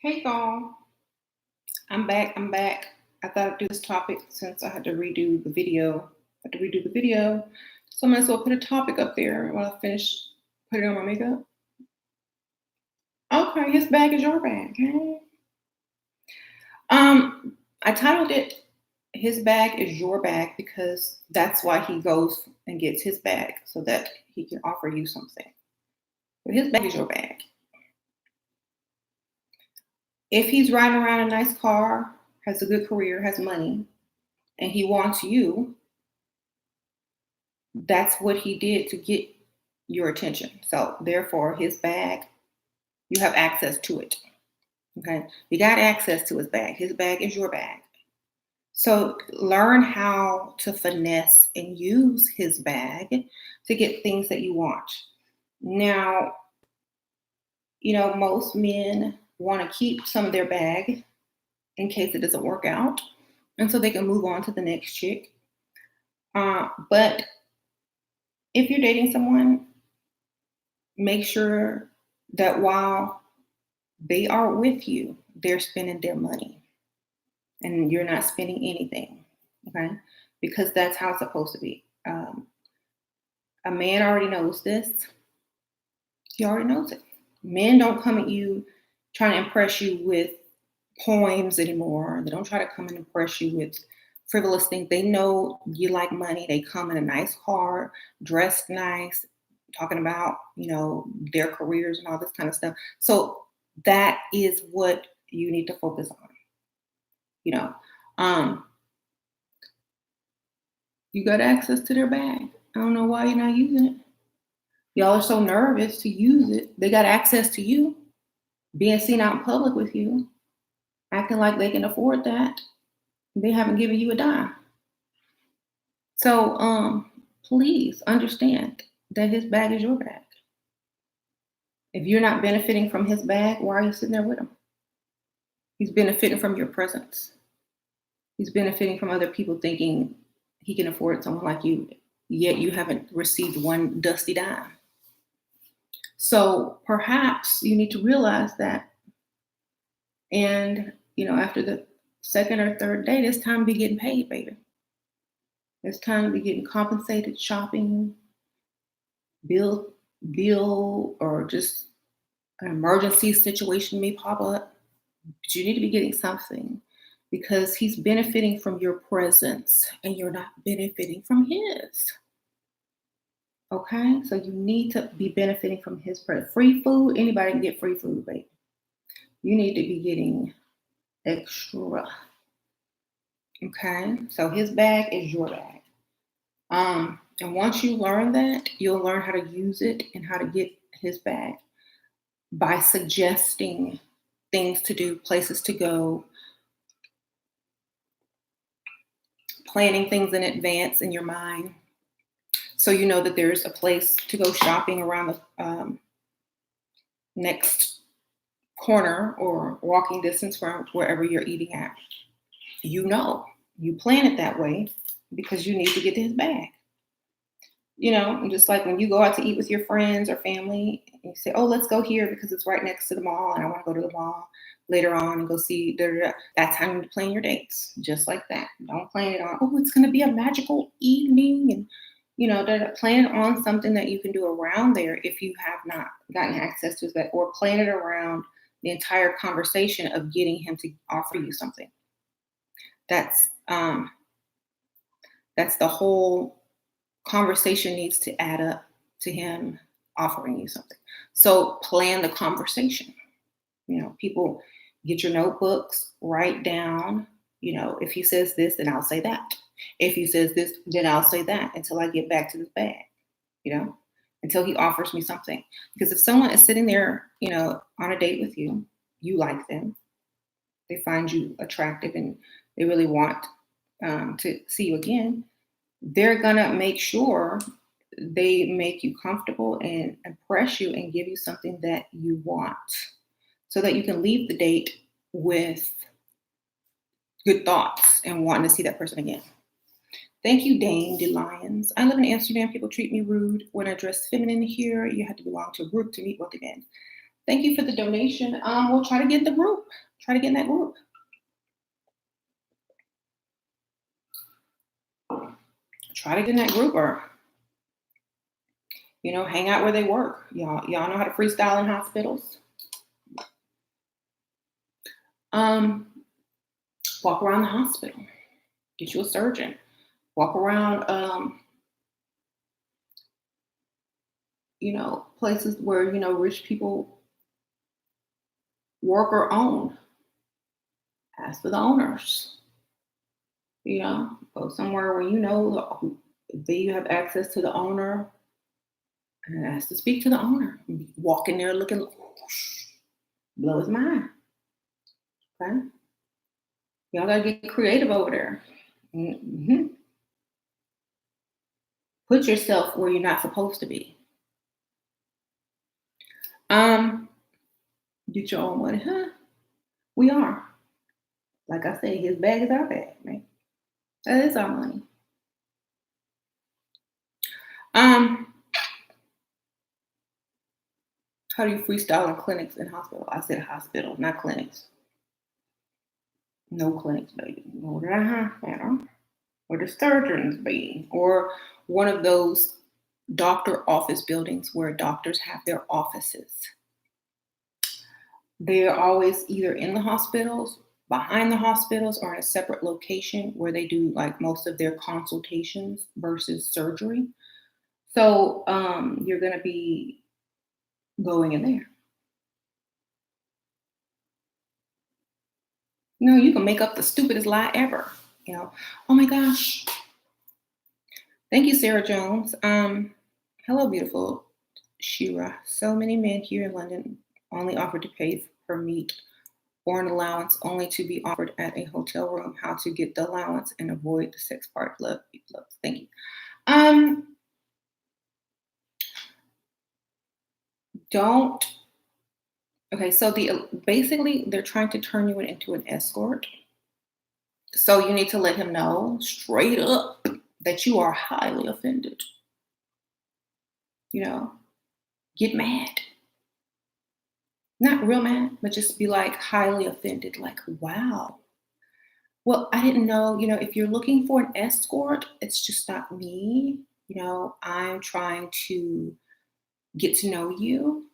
Hey y'all, I'm back. I thought I'd do this topic since I had to redo the video. So I might as well put a topic up there while I finish putting on my makeup. Okay, his bag is your bag. Okay. I titled it "His Bag is Your Bag" because that's why he goes and gets his bag so that he can offer you something. But his bag is your bag. If he's riding around a nice car, has a good career, has money, and he wants you, that's what he did to get your attention. So therefore, his bag, you have access to it. Okay. You got access to his bag. His bag is your bag. So learn how to finesse and use his bag to get things that you want. Now, most men want to keep some of their bag in case it doesn't work out. And so they can move on to the next chick. But if you're dating someone, make sure that while they are with you, they're spending their money and you're not spending anything. Okay. Because that's how it's supposed to be. A man already knows this. He already knows it. Men don't come at you trying to impress you with poems anymore. They don't try to come and impress you with frivolous things. They know you like money. They come in a nice car, dressed nice, talking about, their careers and all this kind of stuff. So that is what you need to focus on. You got access to their bag. I don't know why you're not using it. Y'all are so nervous to use it. They got access to you, being seen out in public with you, acting like they can afford that. They haven't given you a dime. So please understand that his bag is your bag. If you're not benefiting from his bag, why are you sitting there with him? He's benefiting from your presence. He's benefiting from other people thinking he can afford someone like you, yet you haven't received one dusty dime. So perhaps you need to realize that. And, after the second or third date, it's time to be getting paid, baby. It's time to be getting compensated, shopping, bill, or just an emergency situation may pop up. But you need to be getting something because he's benefiting from your presence and you're not benefiting from his. Okay, so you need to be benefiting from his presence. Free food, anybody can get free food, baby. You need to be getting extra. Okay, so his bag is your bag. And once you learn that, you'll learn how to use it and how to get his bag by suggesting things to do, places to go, planning things in advance in your mind. So you know that there's a place to go shopping around the next corner or walking distance from wherever you're eating at. You plan it that way because you need to get to his bag. Just like when you go out to eat with your friends or family, you say, oh, let's go here because it's right next to the mall and I want to go to the mall later on and go see. That's how you plan your dates, just like that. Don't plan it on, oh, it's going to be a magical evening and plan it on something that you can do around there if you have not gotten access to that, or plan it around the entire conversation of getting him to offer you something. That's the whole conversation needs to add up to him offering you something. So plan the conversation. People get your notebooks, write down, if he says this, then I'll say that. If he says this, then I'll say that until I get back to this bag, until he offers me something. Because if someone is sitting there, on a date with you, you like them, they find you attractive and they really want to see you again, they're going to make sure they make you comfortable and impress you and give you something that you want so that you can leave the date with good thoughts and wanting to see that person again. Thank you, Dane DeLions. I live in Amsterdam. People treat me rude when I dress feminine here. You have to belong to a group to meet wealthy men. Thank you for the donation. We'll try to get the group. Try to get in that group. Try to get in that group, or hang out where they work. Y'all know how to freestyle in hospitals. Walk around the hospital. Get you a surgeon. Walk around, places where, rich people work or own. Ask for the owners. Go somewhere where you have access to the owner and ask to speak to the owner. Walk in there looking, blow his mind. Okay? Y'all gotta get creative over there. Mm-hmm. Put yourself where you're not supposed to be. Get your own money, huh? We are. Like I said, his bag is our bag, right? That is our money. How do you freestyle in clinics and hospital? I said hospital, not clinics. No clinics, baby. Go to the hospital, or the surgeons be, or one of those doctor office buildings where doctors have their offices. They're always either in the hospitals, behind the hospitals, or in a separate location where they do like most of their consultations versus surgery. So you're going to be going in there. You can make up the stupidest lie ever. Oh my gosh. Thank you, Sarah Jones. Hello, beautiful Shira. So many men here in London only offer to pay per meet or an allowance, only to be offered at a hotel room. How to get the allowance and avoid the sex part? Love. Thank you. Don't. Okay, so basically they're trying to turn you into an escort. So you need to let him know straight up that you are highly offended. Get mad. Not real mad, but just be like highly offended. Like, wow. Well, I didn't know, if you're looking for an escort, it's just not me. I'm trying to get to know you.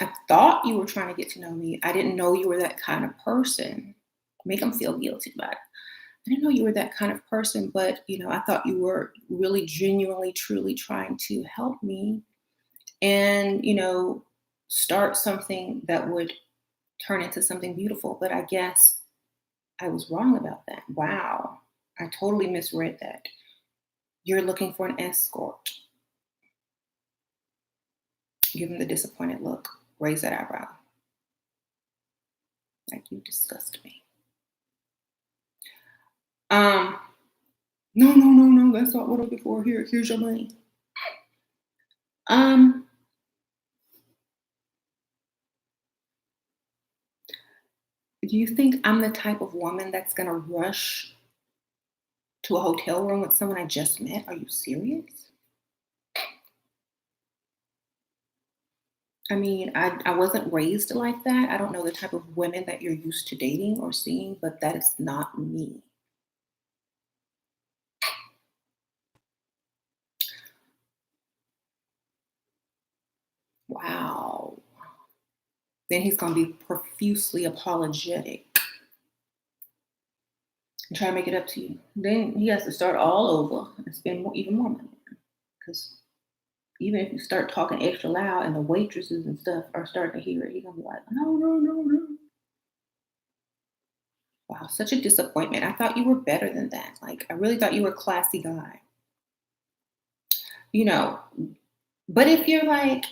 I thought you were trying to get to know me. I didn't know you were that kind of person. Make them feel guilty about it. I didn't know you were that kind of person, but I thought you were really genuinely, truly trying to help me and, start something that would turn into something beautiful. But I guess I was wrong about that. Wow. I totally misread that. You're looking for an escort. Give him the disappointed look. Raise that eyebrow. Like, you disgust me. No. That's not what I'm looking for. Here's your money. Do you think I'm the type of woman that's gonna rush to a hotel room with someone I just met? Are you serious? I mean, I wasn't raised like that. I don't know the type of women that you're used to dating or seeing, but that is not me. Wow. Then he's going to be profusely apologetic and try to make it up to you. Then he has to start all over and spend even more money. Because even if you start talking extra loud and the waitresses and stuff are starting to hear it, he's going to be like, no. Wow, such a disappointment. I thought you were better than that. Like, I really thought you were a classy guy. But if you're like,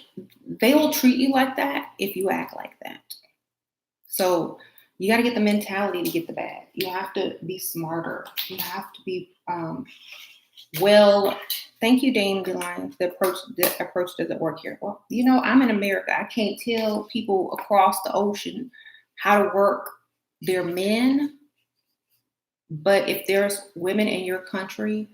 they will treat you like that if you act like that. So you got to get the mentality to get the bag. You have to be smarter. You have to be, thank you, Dame DeLine. The approach doesn't work here. Well, I'm in America. I can't tell people across the ocean how to work their men. But if there's women in your country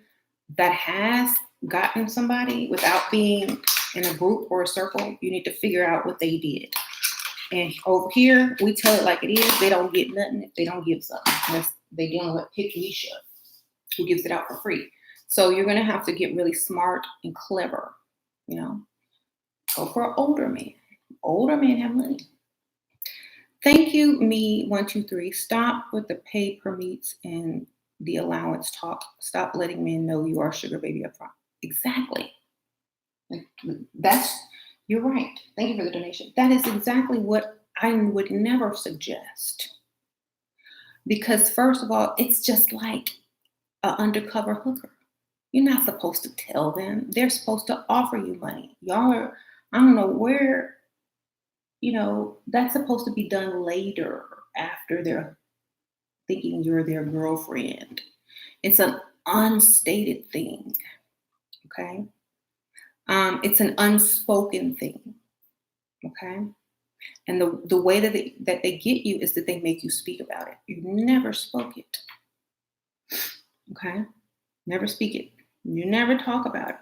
that has gotten somebody without being in a group or a circle, you need to figure out what they did. And over here, we tell it like it is. They don't get nothing if they don't give something. Unless they dealing with Picklisha, who gives it out for free. So you're gonna have to get really smart and clever. You know, go for an older man. Older men have money. Thank you, me 123. Stop with the pay per meets and the allowance talk. Stop letting men know you are sugar baby up front. Exactly. Like, that's you're right. Thank you for the donation. That is exactly what I would never suggest. Because first of all, it's just like an undercover hooker. You're not supposed to tell them. They're supposed to offer you money. Y'all are, I don't know where, that's supposed to be done later after they're thinking you're their girlfriend. It's an unstated thing. Okay. It's an unspoken thing. Okay. And the way that they get you is that they make you speak about it. You never spoke it. Okay. Never speak it. You never talk about it.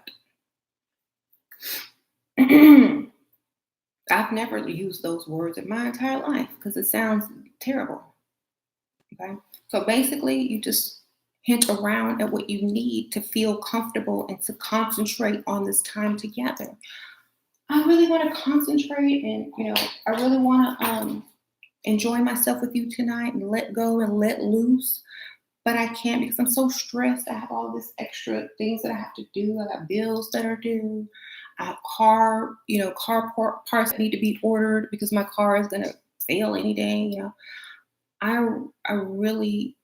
I've never used those words in my entire life because it sounds terrible. Okay. So basically, you just hint around at what you need to feel comfortable and to concentrate on this time together. I really want to concentrate and, I really want to enjoy myself with you tonight and let go and let loose. But I can't because I'm so stressed. I have all this extra things that I have to do. I got bills that are due. I have car parts that need to be ordered because my car is going to fail any day. I really,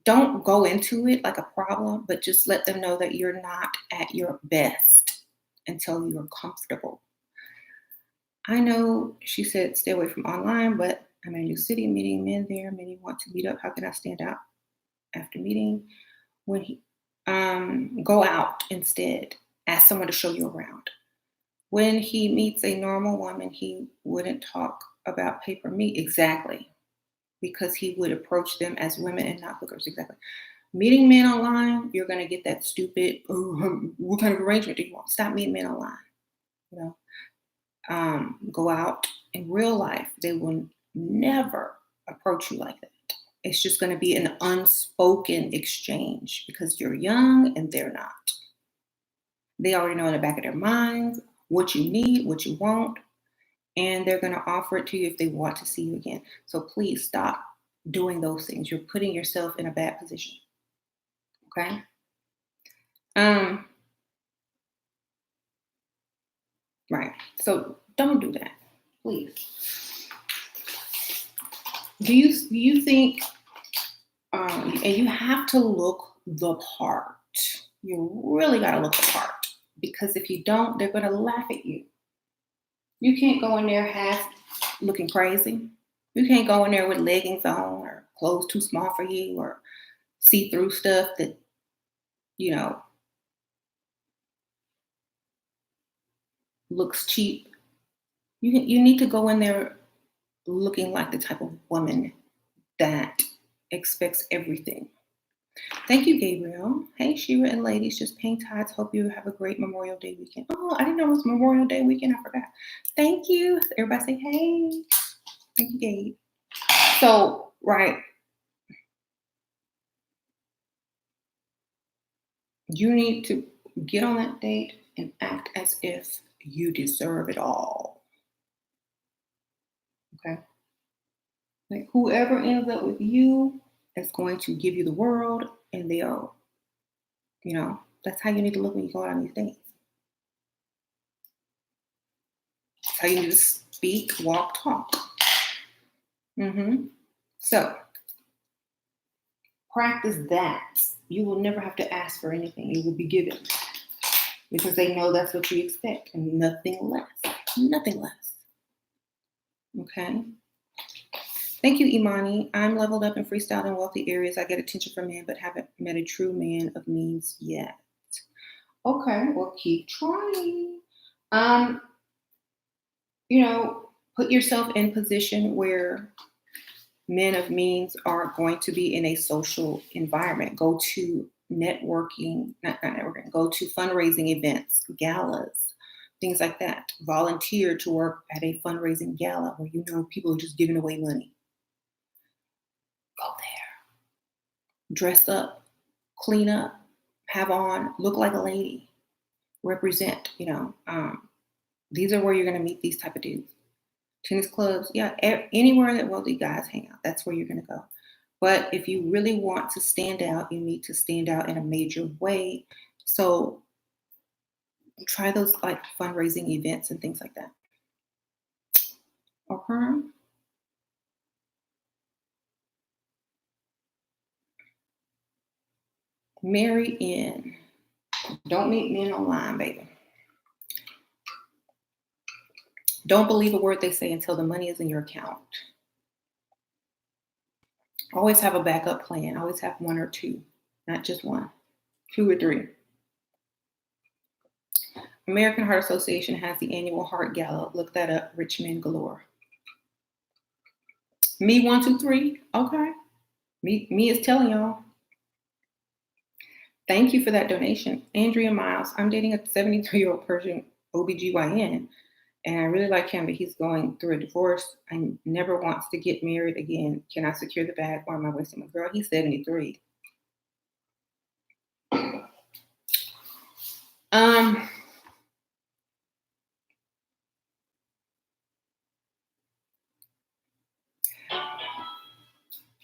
don't go into it like a problem, but just let them know that you're not at your best until you're comfortable. I know she said stay away from online, but I'm in a new city, meeting men there. Many want to meet up. How can I stand out after meeting? When he go out instead. Ask someone to show you around. When he meets a normal woman, he wouldn't talk about paper meat. Exactly. Because he would approach them as women and not hookers. Exactly. Meeting men online, you're going to get that stupid, what kind of arrangement do you want? Stop meeting men online. Go out in real life. They will never approach you like that. It's just going to be an unspoken exchange because you're young and they're not. They already know in the back of their minds what you need, what you want, and they're going to offer it to you if they want to see you again. So please stop doing those things. You're putting yourself in a bad position. Okay? Right. So don't do that, please. Do you think? And you have to look the part. You really got to look the part because if you don't, they're going to laugh at you. You can't go in there half looking crazy. You can't go in there with leggings on or clothes too small for you or see-through stuff that, looks cheap. You need to go in there looking like the type of woman that expects everything. Thank you, Gabriel. Hey, Shira and ladies, just paying tides. Hope you have a great Memorial Day weekend. Oh, I didn't know it was Memorial Day weekend. I forgot. Thank you. Everybody say, hey. Thank you, Gabe. So, right. You need to get on that date and act as if you deserve it all. Okay? Like whoever ends up with you is going to give you the world and they are, that's how you need to look when you go out on these dates. That's how you need to speak, walk, talk. So practice that. You will never have to ask for anything. It will be given because they know that's what you expect and nothing less. Nothing less. Okay. Thank you, Imani. I'm leveled up and freestyled in wealthy areas. I get attention from men, but haven't met a true man of means yet. Okay, well, keep trying. Put yourself in position where men of means are going to be in a social environment. Go to networking, not networking, go to fundraising events, galas, things like that. Volunteer to work at a fundraising gala where you know people are just giving away money. Go there, dress up, clean up, have on, look like a lady, represent. These are where you're going to meet these type of dudes. Tennis clubs, yeah, anywhere that wealthy guys hang out, that's where you're going to go. But if you really want to stand out, you need to stand out in a major way. So try those like fundraising events and things like that. Okay. Marry in. Don't meet men online, baby. Don't believe a word they say until the money is in your account. Always have a backup plan. Always have one or two, not just one, two or three. American Heart Association has the annual Heart Gala. Look that up. Rich men galore. Me 123. Okay. Me is telling y'all. Thank you for that donation. Andrea Miles. I'm dating a 73-year-old Persian OBGYN, and I really like him, but he's going through a divorce and never wants to get married again. Can I secure the bag or am I wasting my girl? He's 73.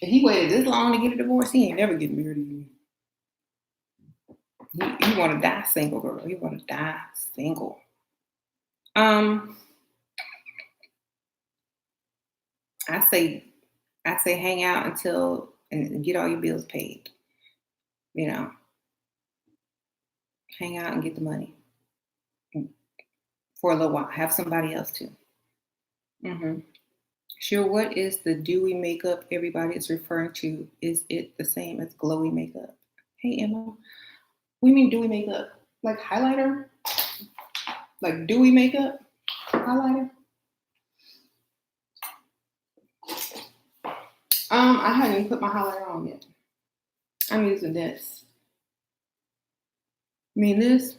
If he waited this long to get a divorce, he ain't never getting married again. You want to die single, girl. You want to die single. I say hang out until and get all your bills paid. Hang out and get the money for a little while. Have somebody else too. Sure, what is the dewy makeup everybody is referring to? Is it the same as glowy makeup? Hey, Emma. What do you mean dewy makeup? Like highlighter? Like dewy makeup? Highlighter? I haven't even put my highlighter on yet. I'm using this. This.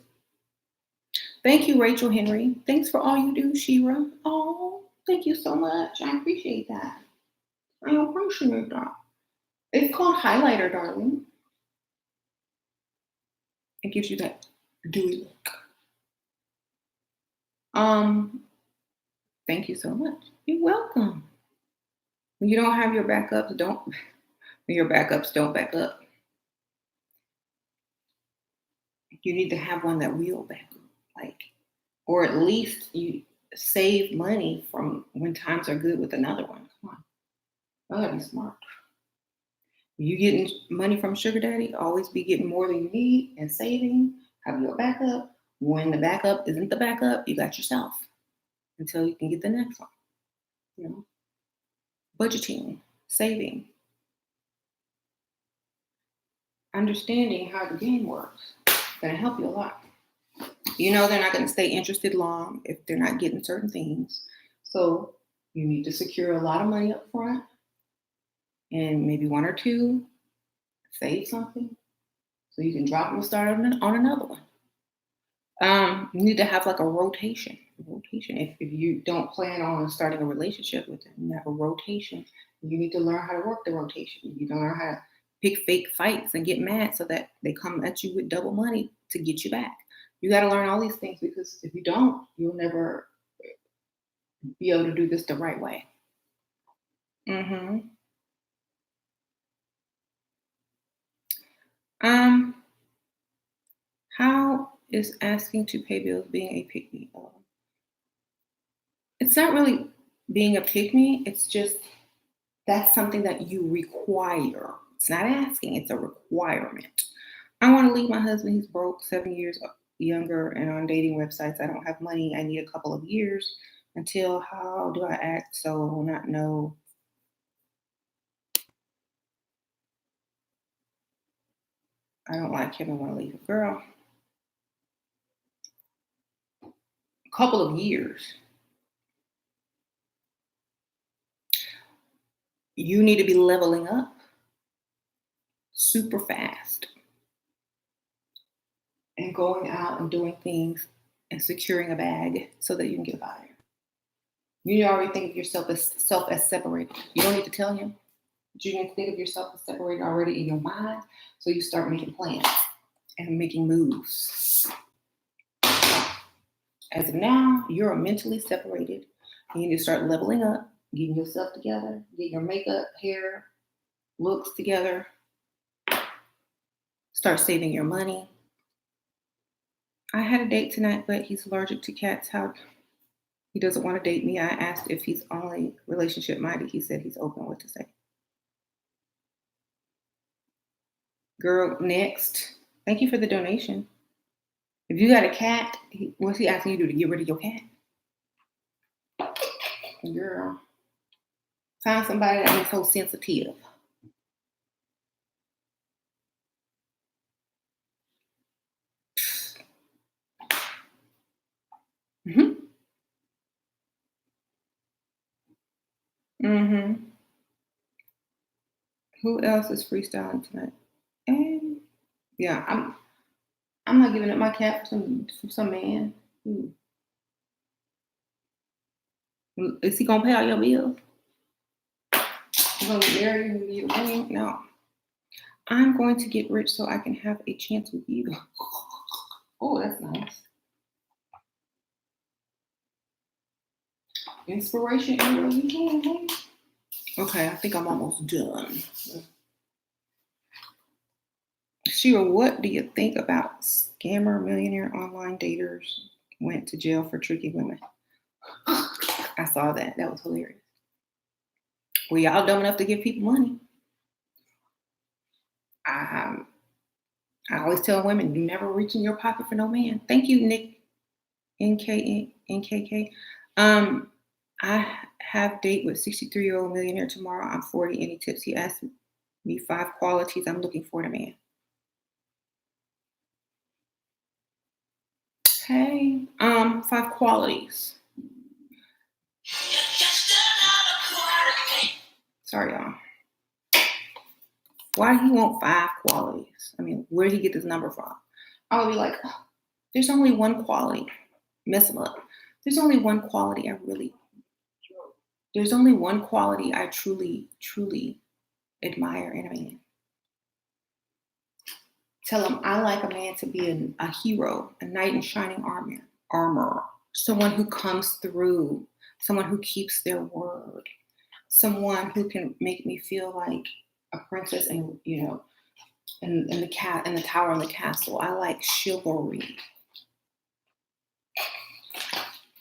Thank you, Rachel Henry. Thanks for all you do, Shira. Oh, thank you so much. I appreciate that. I appreciate that. It's called highlighter, darling. It gives you that dewy look. Thank you so much. You're welcome. When you don't have your backups, don't back up. You need to have one that will back up, or at least you save money from when times are good with another one. Come on. You gotta be smart. You getting money from sugar daddy, always be getting more than you need and saving. Have your backup. When the backup isn't the backup, you got yourself until you can get the next one. Budgeting, saving, understanding how the game works. Gonna help you a lot. They're not going to stay interested long if they're not getting certain things. So you need to secure a lot of money up front and maybe one or two, save something so you can drop them and start on another one. You need to have like a rotation. If you don't plan on starting a relationship with them, you have a rotation. You need to learn how to work the rotation. You need to learn how to pick fake fights and get mad so that they come at you with double money to get you back. You got to learn all these things because if you don't, you'll never be able to do this the right way. How is asking to pay bills being a pick-me? It's not really being a pick-me. It's just that's something that you require. It's not asking. It's a requirement. I want to leave my husband. He's broke, 7 years younger, and on dating websites. I don't have money. I need a couple of years until. How do I act so not know? I don't like him. I want to leave a girl. A couple of years. You need to be leveling up super fast and going out and doing things and securing a bag so that you can get fired. You already think of yourself as separated. You don't need to tell him, but you need to think of yourself as separated already in your mind. So you start making plans and making moves. As of now, you're mentally separated. You need to start leveling up, getting yourself together, getting your makeup, hair, looks together. Start saving your money. I had a date tonight, but he's allergic to cats. He doesn't want to date me. I asked if he's only relationship minded. He said he's open. What to say? Girl, next. Thank you for the donation. If you got a cat, what's he asking you to do? To get rid of your cat? Girl, find somebody that ain't so sensitive. Mm-hmm. Mm-hmm. Who else is freestyling tonight? And yeah, I'm not giving up my cat for some man. Ooh. Is he gonna pay all your bills? You gonna get married and be a ring? No. I'm going to get rich so I can have a chance with you. Oh, that's nice. Inspiration anywhere you can, hey? Okay, I think I'm almost done. Shira, what do you think about scammer millionaire online daters went to jail for tricking women? I saw that. That was hilarious. Well, y'all dumb enough to give people money. I always tell women, you never reach in your pocket for no man. Thank you, Nick NKK. I have date with 63-year-old millionaire tomorrow. I'm 40. Any tips? He asked me 5 qualities I'm looking for in a man. Hey, 5 qualities. Sorry, y'all. Why do he want 5 qualities? I mean, where did he get this number from? I would be like, oh, there's only one quality. Mess him up. There's only one quality There's only one quality I truly, truly admire in a man. Tell him I like a man to be a hero, a knight in shining armor, someone who comes through, someone who keeps their word, someone who can make me feel like a princess and in the tower and the castle. I like chivalry.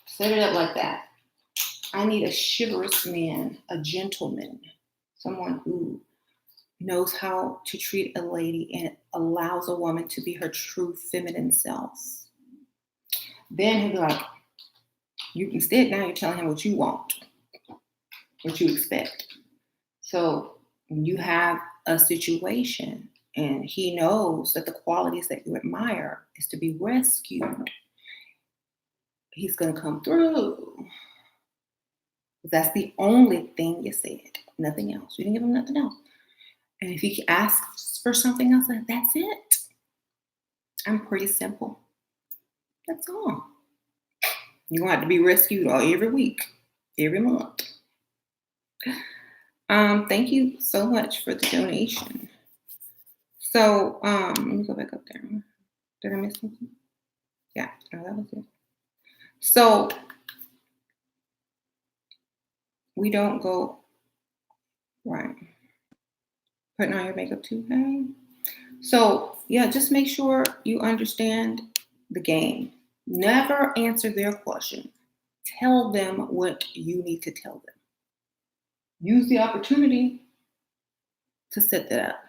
Set it up like that. I need a chivalrous man, a gentleman, someone who knows how to treat a lady and allows a woman to be her true feminine self. Then he'll be like, instead now you're telling him what you want, what you expect. So when you have a situation and he knows that the qualities that you admire is to be rescued, he's going to come through. That's the only thing you said. Nothing else. You didn't give him nothing else. And if he asks for something else, that's it. I'm pretty simple. That's all. You're going to have to be rescued every week, every month. Thank you so much for the donation. So let me go back up there. Did I miss something? Yeah, no, that was it. So we don't go right. Putting on your makeup too, okay? So yeah, just make sure you understand the game. Never answer their question. Tell them what you need to tell them. Use the opportunity to set that up.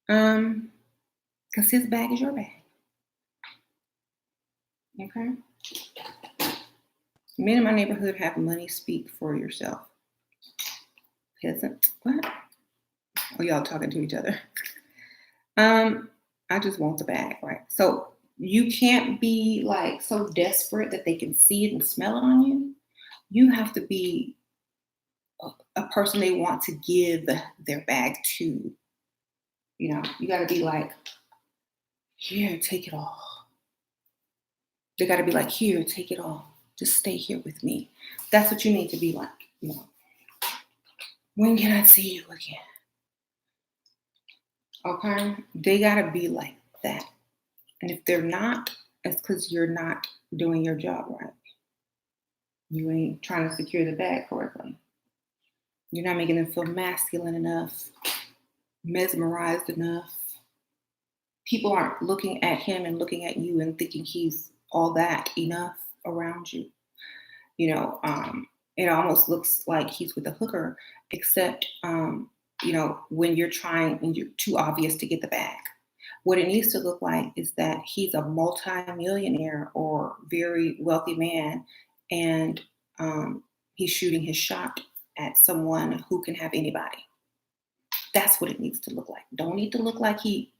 Because his bag is your bag. Okay? Men in my neighborhood have money. Speak for yourself. Peasant. What? Oh, y'all talking to each other. I just want the bag, right? So you can't be like so desperate that they can see it and smell it on you. You have to be a person they want to give their bag to. You got to be like, here, take it all. They got to be like, here, take it all. Just stay here with me. That's what you need to be like. When can I see you again? Okay? They got to be like that. And if they're not, it's because you're not doing your job right. You ain't trying to secure the bag correctly. You're not making them feel masculine enough, mesmerized enough. People aren't looking at him and looking at you and thinking he's all that enough around you. It almost looks like he's with a hooker, except, when you're trying and you're too obvious to get the bag. What it needs to look like is that he's a multi-millionaire or very wealthy man, and he's shooting his shot at someone who can have anybody. That's what it needs to look like. Don't need to look like he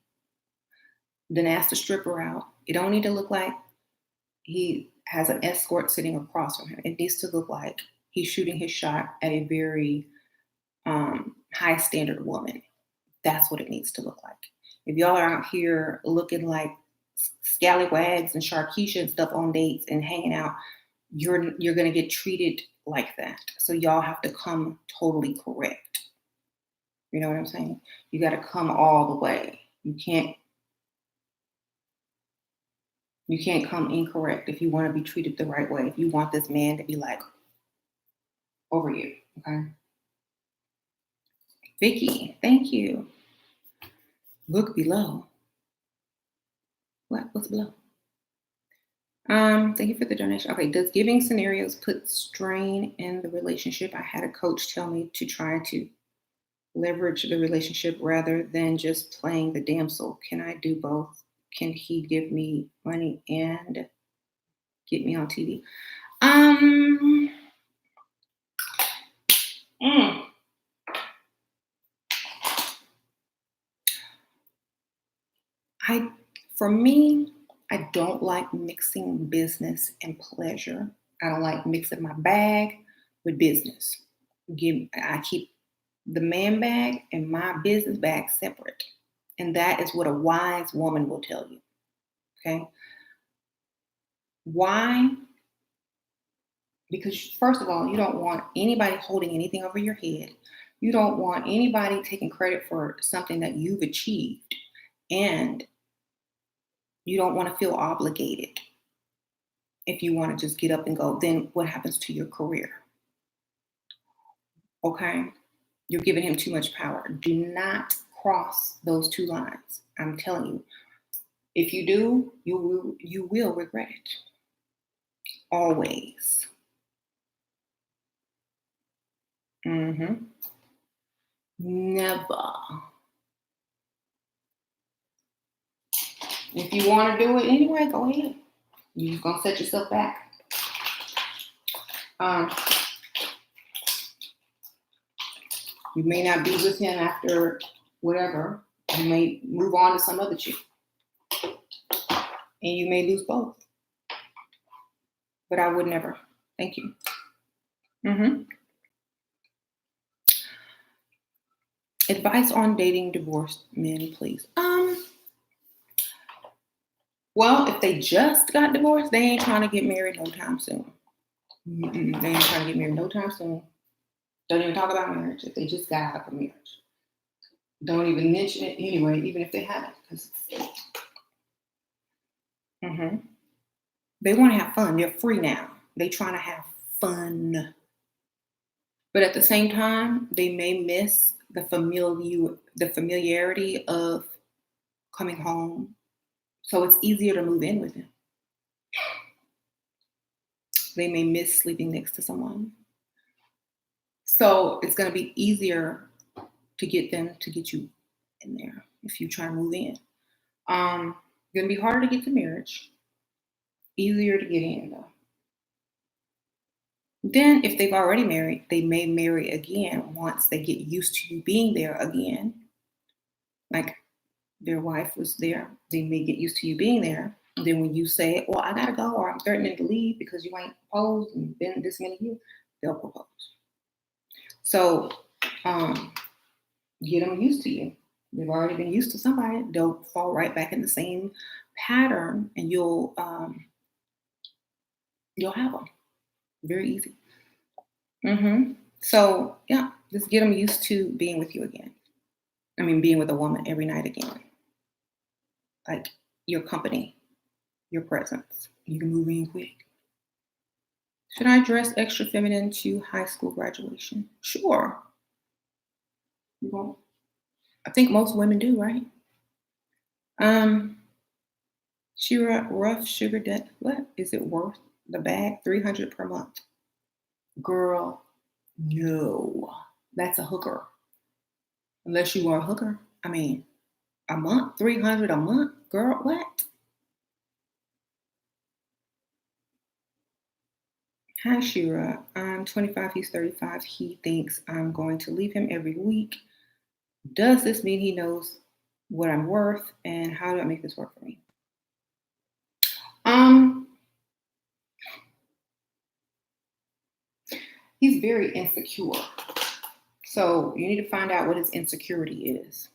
then asked the stripper out. It don't need to look like he has an escort sitting across from him. It needs to look like he's shooting his shot at a very high standard woman. That's what it needs to look like. If y'all are out here looking like scallywags and Sharkeisha and stuff on dates and hanging out, you're going to get treated like that. So y'all have to come totally correct. You know what I'm saying? You got to come all the way. You can't come incorrect if you want to be treated the right way. If you want this man to be like over you, okay? Vicky, thank you. Look below. What's below? Thank you for the donation. Okay, does giving scenarios put strain in the relationship? I had a coach tell me to try to leverage the relationship rather than just playing the damsel. Can I do both? Can he give me money and get me on TV? For me, I don't like mixing business and pleasure. I don't like mixing my bag with business. I keep the man bag and my business bag separate. And that is what a wise woman will tell you. Okay? Why? Because first of all, you don't want anybody holding anything over your head. You don't want anybody taking credit for something that you've achieved. And you don't want to feel obligated. If you want to just get up and go, then what happens to your career? Okay? You're giving him too much power. Do not cross those two lines. I'm telling you. If you do, you will regret it. Always. Never. If you want to do it anyway, go ahead. You're just going to set yourself back. You may not be with him after whatever. You may move on to some other chick. And you may lose both. But I would never. Thank you. Advice on dating divorced men, please. Well, if they just got divorced, they ain't trying to get married no time soon. They ain't trying to get married no time soon. Don't even talk about marriage if they just got out of a marriage. Don't even mention it anyway, even if they haven't. They want to have fun. They're free now. They trying to have fun. But at the same time, they may miss the familiarity of coming home. So it's easier to move in with him. They may miss sleeping next to someone. So it's going to be easier to get them to get you in there if you try to move in. Going to be harder to get to marriage. Easier to get in though. Then if they've already married, they may marry again once they get used to you being there again. Like their wife was there. They may get used to you being there. And then when you say, well, I got to go or I'm threatening to leave because you ain't proposed and been this many years, they'll propose. So get them used to you. They've already been used to somebody. They'll fall right back in the same pattern and you'll You'll have them. Very easy. So yeah, just get them used to being with you again. I mean, being with a woman every night again. Like your company, your presence. You can move in quick. Should I dress extra feminine to high school graduation? Sure. Well, I think most women do, right? Um, Shira, rough sugar debt. What is it worth? The bag, 300 per month. Girl, no. That's a hooker. Unless you are a hooker. I mean, a month, 300 a month? Girl, what? Hi, Shira. I'm 25, he's 35. He thinks I'm going to leave him every week. Does this mean he knows what I'm worth? And how do I make this work for me? Um, he's very insecure. So you need to find out what his insecurity is.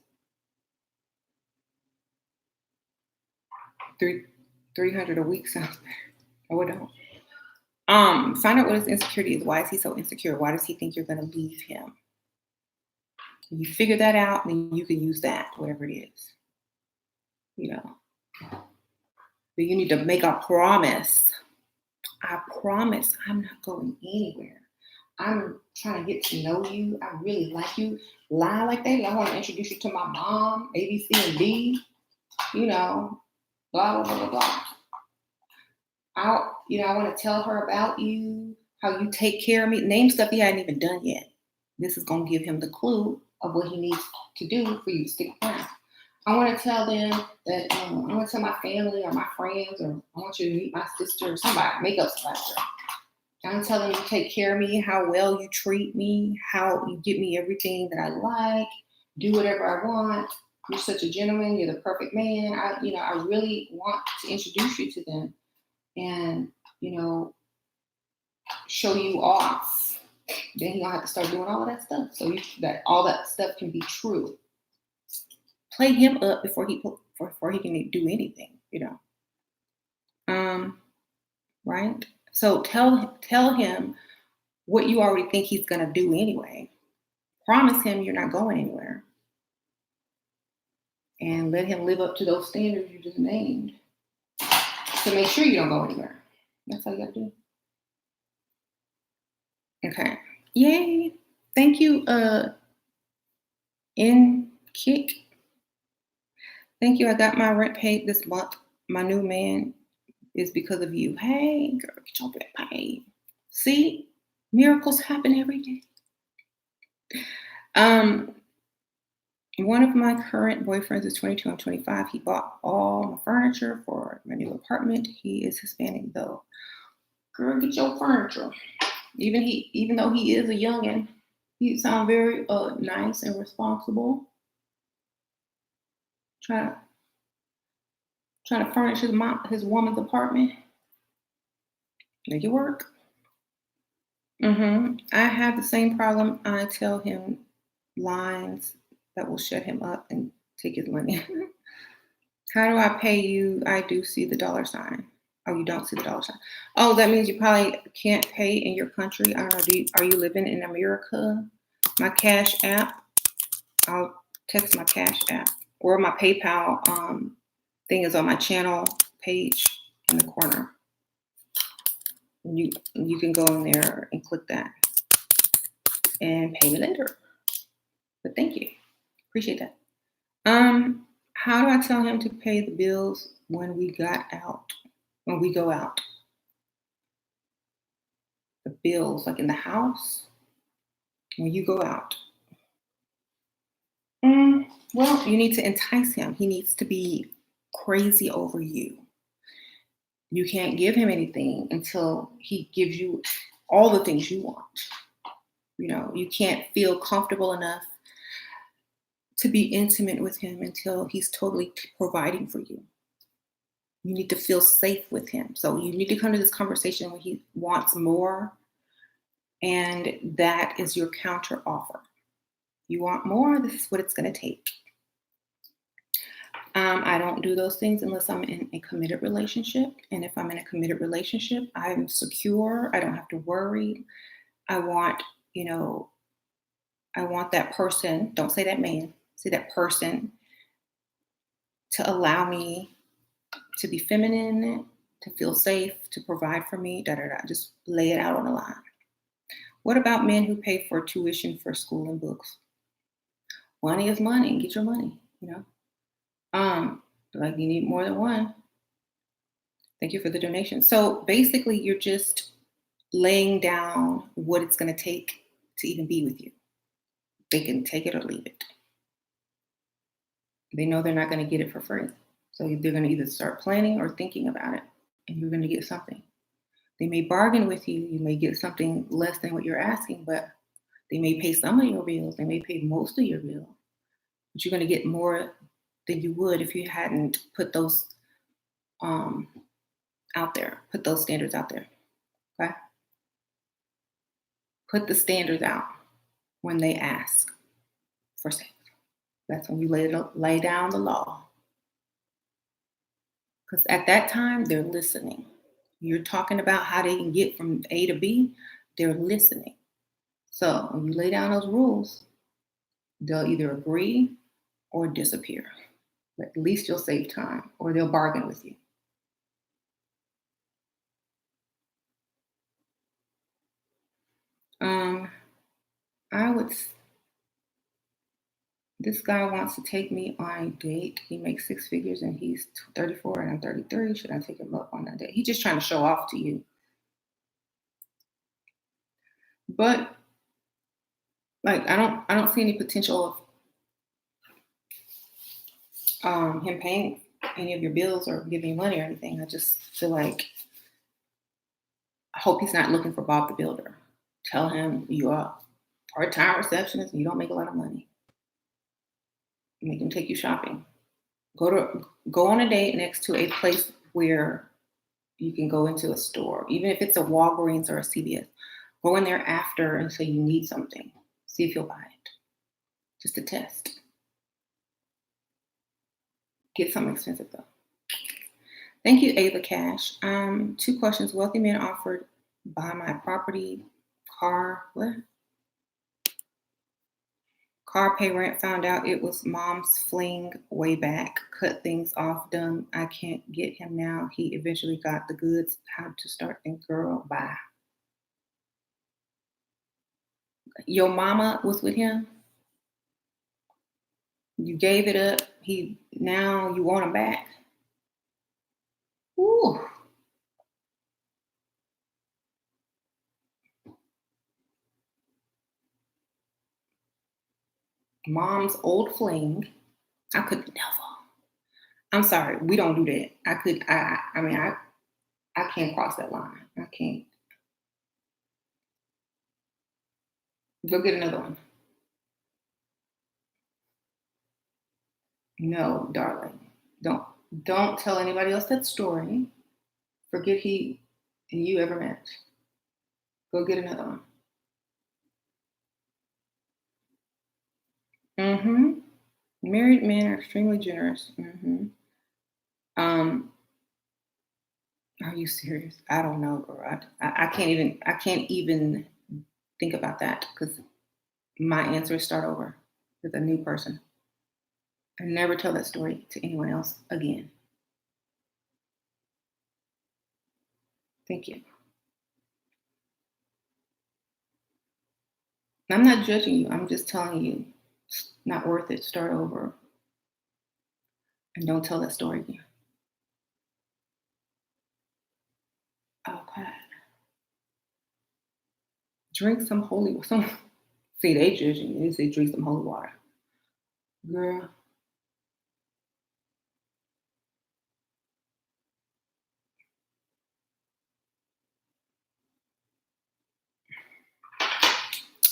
300 a week sounds better. Oh, it don't. Find out what his insecurity is. Why is he so insecure? Why does he think you're gonna leave him? When you figure that out, then you can use that, whatever it is. You know. But you need to make a promise. I promise I'm not going anywhere. I'm trying to get to know you. I really like you. Lie like that. I want to introduce you to my mom, A, B, C, and D. You know, blah, blah, blah, blah, blah. I want to tell her about you, how you take care of me. Name stuff he hadn't even done yet. This is going to give him the clue of what he needs to do for you to stick around. I want to tell them that I want to tell my family or my friends, or I want you to meet my sister or somebody, makeup supplier. I'm telling you take care of me, how well you treat me, how you give me everything that I like, do whatever I want. You're such a gentleman. You're the perfect man. I really want to introduce you to them and, show you off. Then you're gonna have to start doing all of that stuff. So that all that stuff can be true. Play him up before he can do anything, Right? So tell him what you already think he's gonna do anyway. Promise him you're not going anywhere. And let him live up to those standards you just named to make sure you don't go anywhere. That's all you gotta do. Okay. Yay. Thank you, in kick. Thank you. I got my rent paid this month. My new man is because of you. Hey, girl, get your rent paid. See, miracles happen every day. One of my current boyfriends is 22. I'm 25. He bought all my furniture for my new apartment. He is Hispanic though. Girl, get your furniture. Even though he is a youngin', he sounds very nice and responsible. Trying to furnish his woman's apartment. Make it work. I have the same problem. I tell him lines that will shut him up and take his money. How do I pay you? I do see the dollar sign. Oh, you don't see the dollar sign. Oh, that means you probably can't pay in your country. I don't know. Are you living in America? My Cash App. I'll text my Cash App, or my PayPal thing is on my channel page in the corner. You can go in there and click that and pay me later. But thank you. Appreciate that. How do I tell him to pay the bills when we go out? The bills, like in the house, when you go out. Well, you need to entice him. He needs to be crazy over you. You can't give him anything until he gives you all the things you want. You can't feel comfortable enough to be intimate with him until he's totally providing for you. You need to feel safe with him. So you need to come to this conversation when he wants more, and that is your counter offer. You want more? This is what it's going to take. I don't do those things unless I'm in a committed relationship. And if I'm in a committed relationship, I'm secure. I don't have to worry. I want, you know, I want that person, don't say that man, say that person to allow me to be feminine, to feel safe, to provide for me, da da da. Just lay it out on the line. What about men who pay for tuition for school and books? Money is money. Get your money, you know. Like you need more than one. Thank you for the donation. So basically, you're just laying down what it's going to take to even be with you. They can take it or leave it. They know they're not going to get it for free. So they're going to either start planning or thinking about it, and you're going to get something. They may bargain with you. You may get something less than what you're asking, but they may pay some of your bills. They may pay most of your bill, but you're going to get more than you would if you hadn't put those out there, put those standards out there. Okay? Put the standards out when they ask for sex. That's when you lay down the law. Because at that time, they're listening. You're talking about how they can get from A to B, they're listening. So when you lay down those rules, they'll either agree or disappear. But at least you'll save time, or they'll bargain with you. I would. This guy wants to take me on a date. He makes six figures and he's 34 and I'm 33. Should I take him up on that date? He's just trying to show off to you. But like I don't see any potential of him paying any of your bills or giving you money or anything. I just feel like I hope he's not looking for Bob the Builder. Tell him you are part-time receptionist and you don't make a lot of money. Make him take you shopping. Go on a date next to a place where you can go into a store, even if it's a Walgreens or a CVS. Go in there after and say you need something. See if you'll buy it. Just a test. Get something expensive though. Thank you, Ava Cash. 2 questions. Wealthy men offered buy my property, car, what? Car pay rent, found out it was mom's fling way back, cut things off, done. I can't get him now. He eventually got the goods. How to start and girl, bye. Your mama was with him. You gave it up. Now you want him back. Ooh. Mom's old fling. I could never. I'm sorry, we don't do that. I can't cross that line. I can't. Go get another one. No, darling. Don't tell anybody else that story. Forget he and you ever met. Go get another one. Mm-hmm. Married men are extremely generous. Mm-hmm. Are you serious? I don't know, girl. I can't even think about that because my answer is start over with a new person. And never tell that story to anyone else again. Thank you. I'm not judging you. I'm just telling you it's not worth it. Start over. And don't tell that story again. Okay. Drink some holy water. See, they judging you. They say drink some holy water. Girl.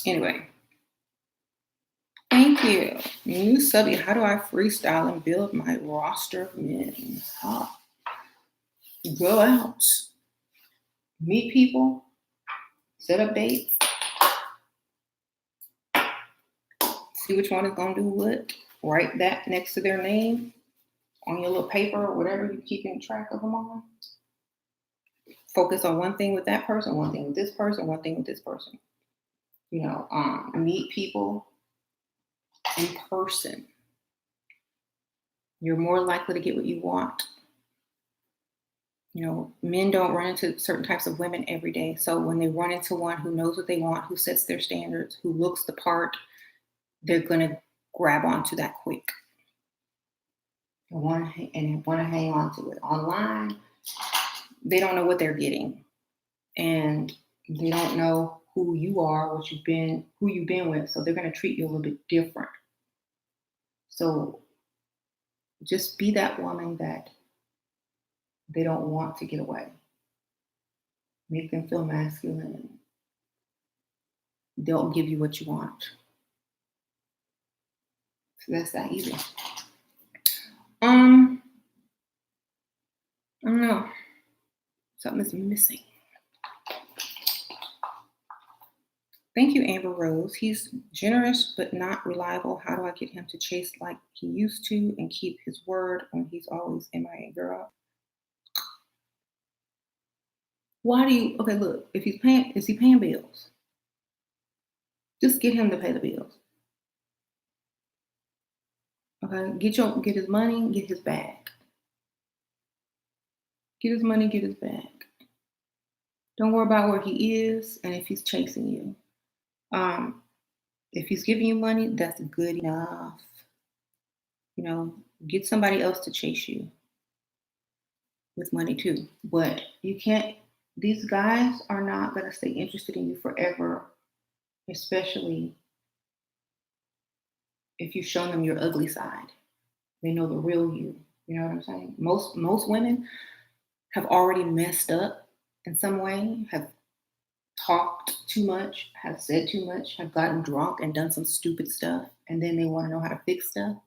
Anyway. Thank you. New subject. How do I freestyle and build my roster of men? Go out. Meet people. Set up dates. See which one is going to do what. Write that next to their name. on your little paper or whatever you're keeping track of them on. Focus on one thing with that person, one thing with this person, one thing with this person. Meet people in person. You're more likely to get what you want. Men don't run into certain types of women every day. So when they run into one who knows what they want, who sets their standards, who looks the part, they're going to grab onto that quick and want to hang on to it. Online, they don't know what they're getting, and they don't know who you are, who you've been with. So they're going to treat you a little bit different. So just be that woman that they don't want to get away. Make them feel masculine. They'll give you what you want. So that's that easy. I don't know. Something is missing. Thank you, Amber Rose. He's generous but not reliable. How do I get him to chase like he used to and keep his word when he's always MIA? Girl, why do you? Okay, look. If he's paying, is he paying bills? Just get him to pay the bills. Okay, get his money, get his bag. Get his money, get his bag. Don't worry about where he is and if he's chasing you. If he's giving you money, that's good enough. Get somebody else to chase you with money too. But you can't, these guys are not going to stay interested in you forever, especially if you've shown them your ugly side. They know the real you. You know what I'm saying? Most women have already messed up in some way, have talked too much, have said too much, have gotten drunk and done some stupid stuff, and then they want to know how to fix stuff.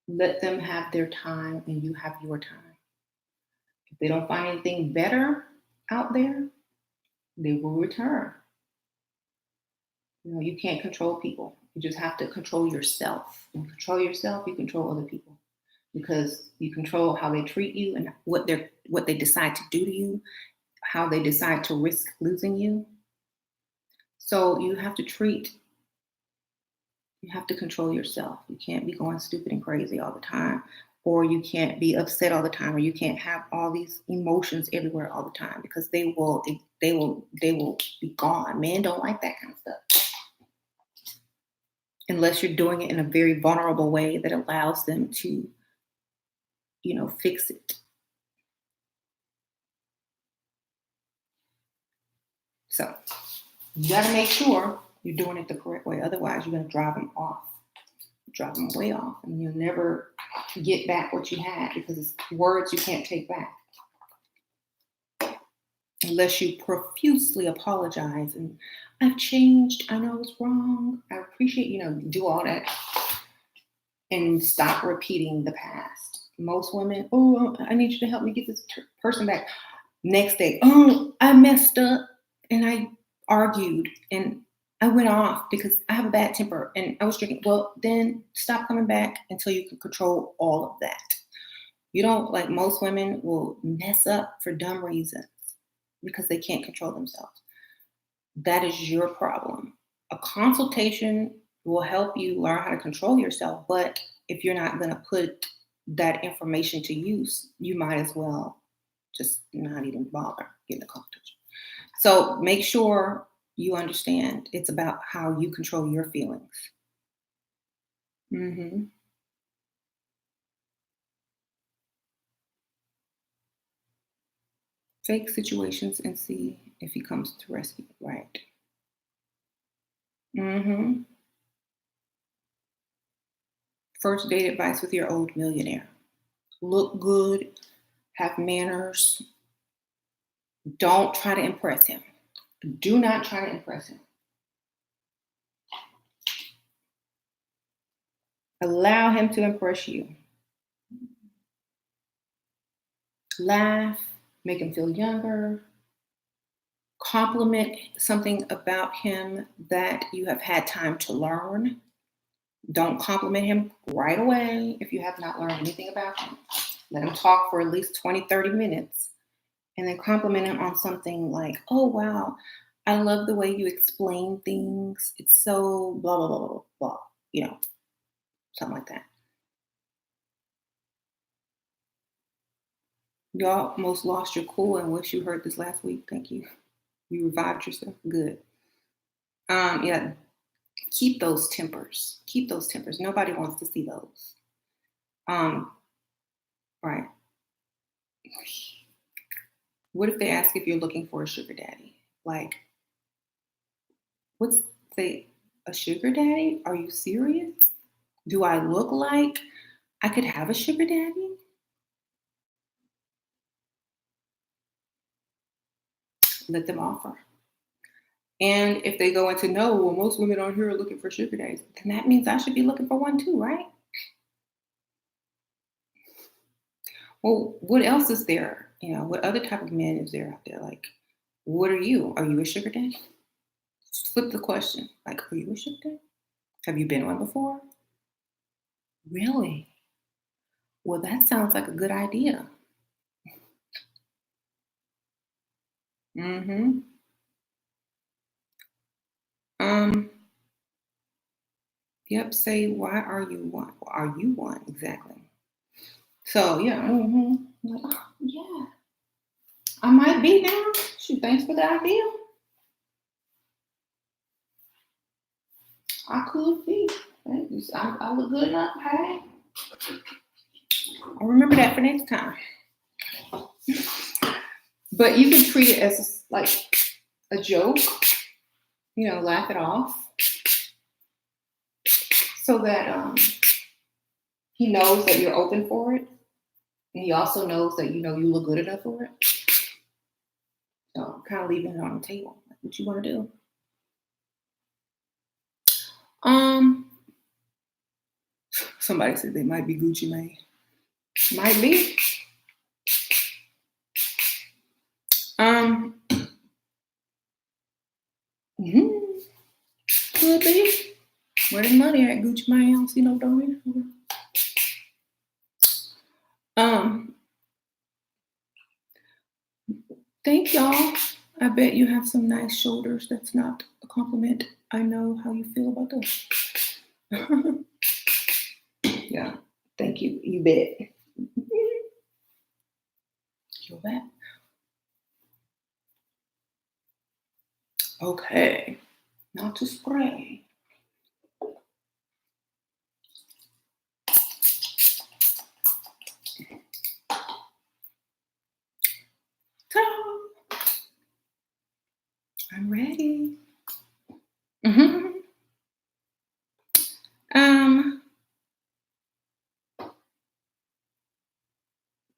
Let them have their time and you have your time. If they don't find anything better out there, they will return. You can't control people. You just have to control yourself. And control yourself, you control other people. Because you control how they treat you and what they decide to do to you, how they decide to risk losing you. So you have to control yourself. You can't be going stupid and crazy all the time, or you can't be upset all the time, or you can't have all these emotions everywhere all the time, because they will be gone. Men don't like that kind of stuff. Unless you're doing it in a very vulnerable way that allows them to fix it. So you got to make sure you're doing it the correct way. Otherwise, you're going to drive them way off, and you'll never get back what you had, because it's words you can't take back. Unless you profusely apologize and I've changed. I know I was wrong. I appreciate, do all that and stop repeating the past. Most women, I need you to help me get this person back. Next day, I messed up and I argued and I went off because I have a bad temper and I was drinking. Well, then stop coming back until you can control all of that. You don't, like, most women will mess up for dumb reasons because they can't control themselves. That is your problem. A consultation will help you learn how to control yourself, but if you're not going to put that information to use, you might as well just not even bother getting a consultation. So make sure you understand it's about how you control your feelings. Mm-hmm. Fake situations and see if he comes to rescue. Right. Mm-hmm. First date advice with your old millionaire. Look good, have manners. Don't try to impress him. Do not try to impress him. Allow him to impress you. Laugh, make him feel younger. Compliment something about him that you have had time to learn. Don't compliment him right away if you have not learned anything about him. Let him talk for at least 20, 30 minutes and then compliment him on something like, oh, wow, I love the way you explain things. It's so blah, blah, blah, blah, blah, you know, something like that. You almost lost your cool and wish you heard this last week. Thank you. You revived yourself. Good. Yeah, keep those tempers. Keep those tempers. Nobody wants to see those. Um, right. What if they ask if you're looking for a sugar daddy? Like, what's say a sugar daddy? Are you serious? Do I look like I could have a sugar daddy? Let them offer. And if they go into no, well, most women on here are looking for sugar daddies, then that means I should be looking for one too, right? Well, what else is there? What other type of men is there out there? Like, what are you? Are you a sugar daddy? Just flip the question. Like, are you a sugar daddy? Have you been one before? Really? Well, that sounds like a good idea. Mm-hmm. Um, yep, say why are you one? Are you one? Exactly. So yeah, like, oh, yeah, I might be now. Shoot, thanks for the idea. I could be. I look good enough. Hey, I'll remember that for next time. But you can treat it as like a joke, laugh it off so that he knows that you're open for it. And he also knows that, you look good enough for it. So kind of leaving it on the table. Like, what you want to do? Um, Somebody said they might be Gucci Mane. Might be. Um, Could be. Where the money at Gucci Mane? I don't see no donation. Thank y'all. I bet you have some nice shoulders. That's not a compliment. I know how you feel about that. Yeah. Thank you. You bet. Feel that? Okay. Now to spray. Ta-da! I'm ready.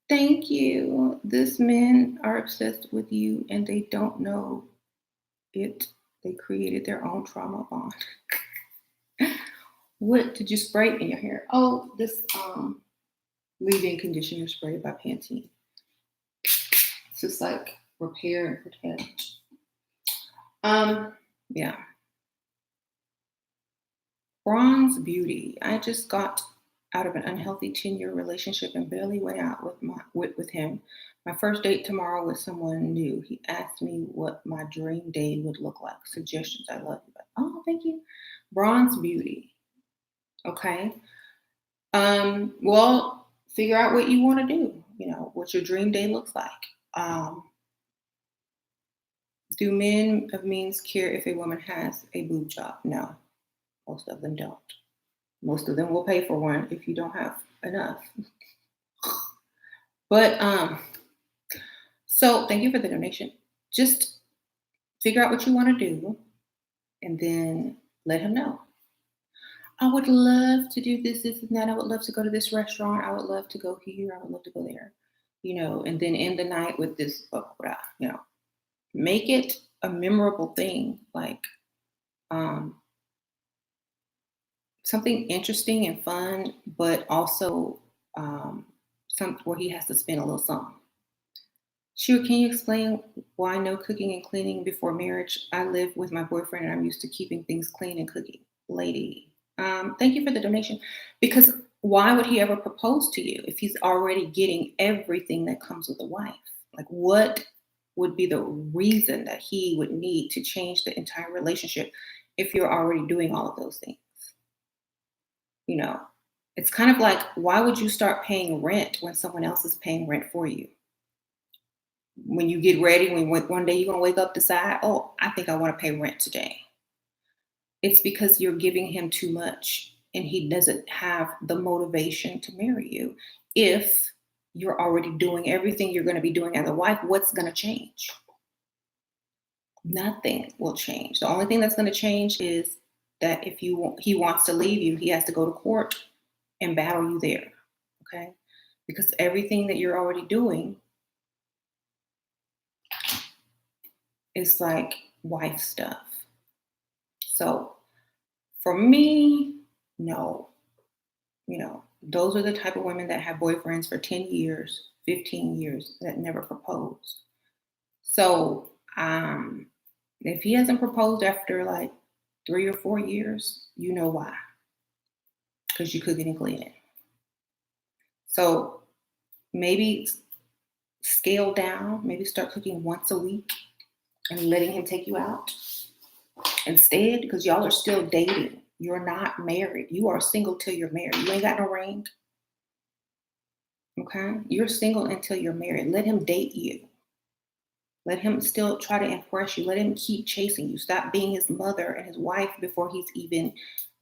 Thank you. These men are obsessed with you and they don't know it. They created their own trauma bond. What did you spray in your hair? Oh, this leave-in conditioner spray by Pantene. It's just like repair and protect. Yeah. Bronze beauty. I just got out of an unhealthy 10-year relationship and barely went out with him. My first date tomorrow with someone new. He asked me what my dream day would look like. Suggestions. I love you. Oh, thank you. Bronze beauty. Okay. Well, figure out what you want to do. What your dream day looks like. Do men of means care if a woman has a boob job? No, most of them don't. Most of them will pay for one if you don't have enough. But so thank you for the donation. Just figure out what you want to do and then let him know. I would love to do this, this, and that. I would love to go to this restaurant. I would love to go here. I would love to go there. And then end the night with this, make it a memorable thing, like something interesting and fun, but also something where he has to spend a little something. Sure, can you explain why no cooking and cleaning before marriage? I live with my boyfriend and I'm used to keeping things clean and cooking. Lady, Thank you for the donation. Because why would he ever propose to you if he's already getting everything that comes with a wife? Like, what would be the reason that he would need to change the entire relationship if you're already doing all of those things? You know, it's kind of like, why would you start paying rent when someone else is paying rent for you? When you get ready, when one day you're gonna wake up, decide, oh, I think I want to pay rent today. It's because you're giving him too much and he doesn't have the motivation to marry you. If you're already doing everything you're going to be doing as a wife, what's going to change? Nothing will change. The only thing that's going to change is that if he wants to leave you, he has to go to court and battle you there. Okay? Because everything that you're already doing is like wife stuff. So for me, no. Those are the type of women that have boyfriends for 10 years, 15 years that never propose. So if he hasn't proposed after like 3 or 4 years, you know why. Because you cooking and cleaning. So maybe scale down, maybe start cooking once a week and letting him take you out instead, because y'all are still dating. You're not married. You are single till you're married. You ain't got no ring. Okay? You're single until you're married. Let him date you. Let him still try to impress you. Let him keep chasing you. Stop being his mother and his wife before he's even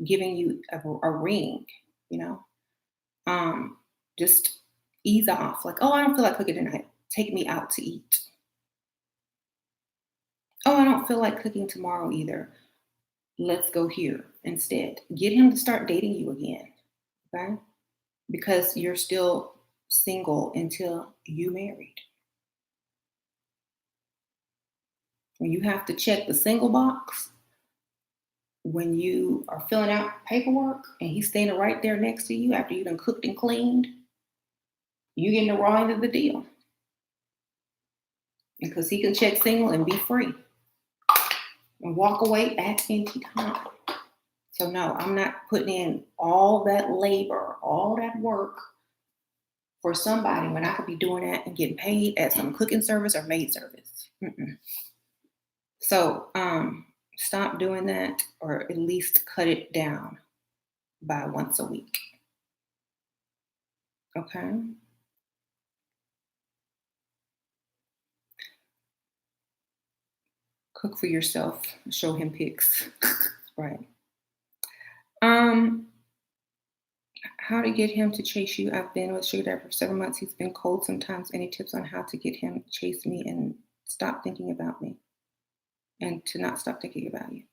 giving you a ring, you know? Just ease off. Like, oh, I don't feel like cooking tonight. Take me out to eat. Oh, I don't feel like cooking tomorrow either. Let's go here instead. Get him to start dating you again, okay? Because you're still single until you married. When you have to check the single box, when you are filling out paperwork and he's standing right there next to you after you done cooked and cleaned, you getting the raw end of the deal. Because he can check single and be free and walk away at any time. So no, I'm not putting in all that labor, all that work for somebody when I could be doing that and getting paid at some cooking service or maid service. Mm-mm. So stop doing that, or at least cut it down by once a week. Okay. Cook for yourself. Show him pics. Right. How to get him to chase you? I've been with Sugar Daddy for 7 months. He's been cold sometimes. Any tips on how to get him to chase me and stop thinking about me? And to not stop thinking about you.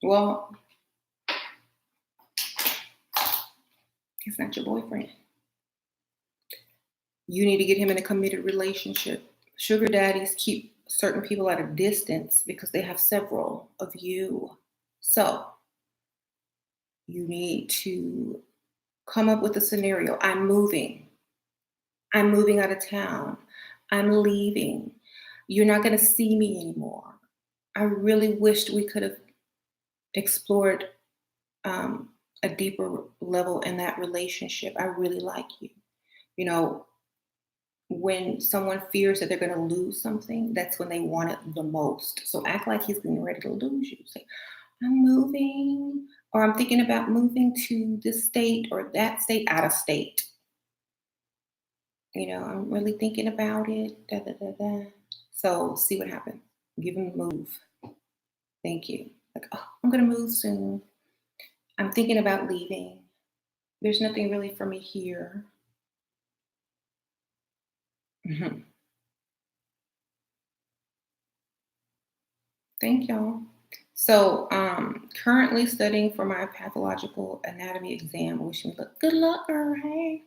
Well, he's not your boyfriend. You need to get him in a committed relationship. Sugar daddies keep certain people at a distance because they have several of you. So you need to come up with a scenario. I'm moving out of town. I'm leaving. You're not going to see me anymore. I really wished we could have explored a deeper level in that relationship. I really like you. You know, when someone fears that they're going to lose something, that's when they want it the most. So act like he's getting ready to lose you. Say, I'm moving, or I'm thinking about moving to this state or that state, out of state. I'm really thinking about it. Da, da, da, da. So see what happens. Give him the move. Thank you. Like, oh, I'm going to move soon. I'm thinking about leaving. There's nothing really for me here. Mm-hmm. Thank y'all. So, currently studying for my pathological anatomy exam. Wish me luck. Good luck, girl. Hey.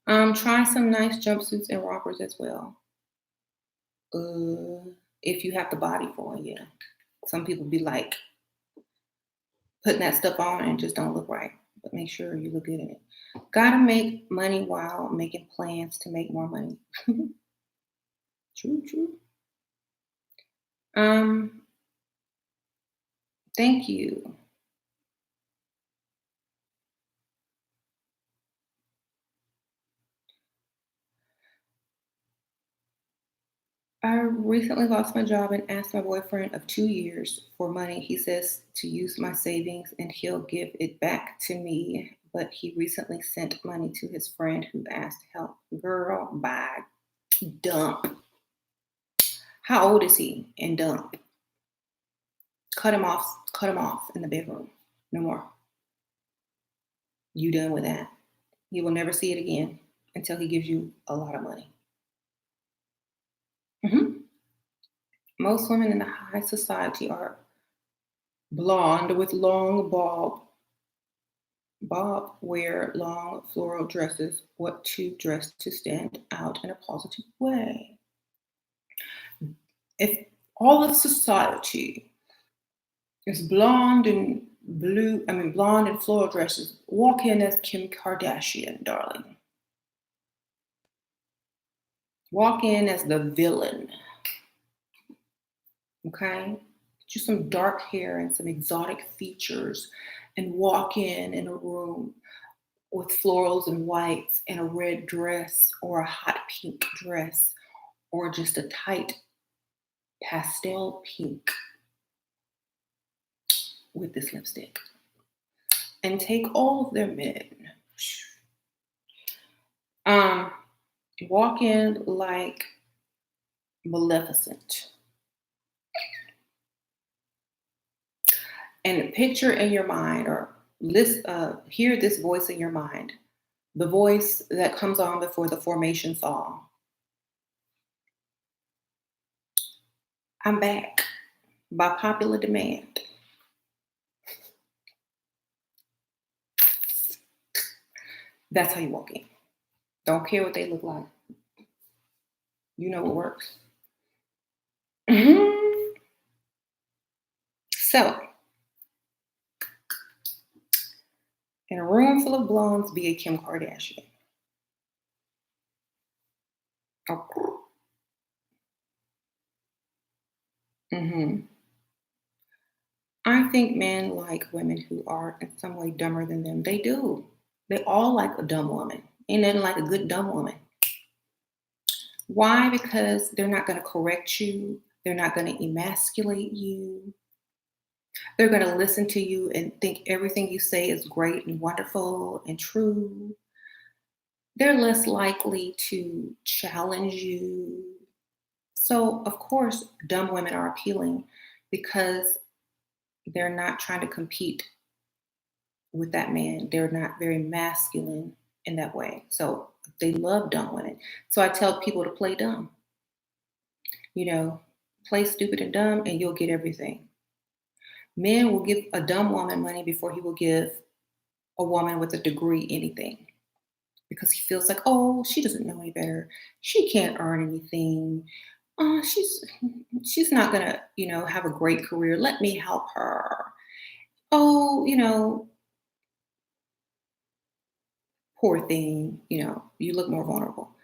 Try some nice jumpsuits and rompers as well. If you have the body for it, yeah. Some people be like putting that stuff on and just don't look right. But make sure you look good in it. Gotta make money while making plans to make more money. True. Thank you. I recently lost my job and asked my boyfriend of 2 years for money. He says to use my savings and he'll give it back to me. But he recently sent money to his friend who asked help. Girl, bye. Dump. How old is he? And dump. Cut him off. Cut him off in the bedroom. No more. You done with that. You will never see it again until he gives you a lot of money. Mhm. Most women in the high society are blonde with long bob wear long floral dresses. What to dress to stand out in a positive way? If all of society is blonde and blonde and floral dresses, walk in as Kim Kardashian, darling. Walk in as the villain, okay? Get you some dark hair and some exotic features and walk in a room with florals and whites and a red dress or a hot pink dress or just a tight pastel pink with this lipstick and take all of their men. Um, Walk in like Maleficent and picture in your mind or hear this voice in your mind, the voice that comes on before the formation song. I'm back by popular demand. That's how you walk in. Don't care what they look like. You know what works. Mhm. So, in a room full of blondes, be a Kim Kardashian. Oh. Hmm. I think men like women who are in some way dumber than them. They do. They all like a dumb woman. Ain't nothing like a good dumb woman. Why? Because they're not going to correct you. They're not going to emasculate you. They're going to listen to you and think everything you say is great and wonderful and true. They're less likely to challenge you. So, of course, dumb women are appealing because they're not trying to compete with that man. They're not very masculine in that way. So, they love dumb women. So, I tell people to play dumb. You know, play stupid and dumb, and you'll get everything. Men will give a dumb woman money before he will give a woman with a degree anything because he feels like, oh, she doesn't know any better. She can't earn anything. She's not gonna, have a great career. Let me help her. Oh, poor thing. You look more vulnerable.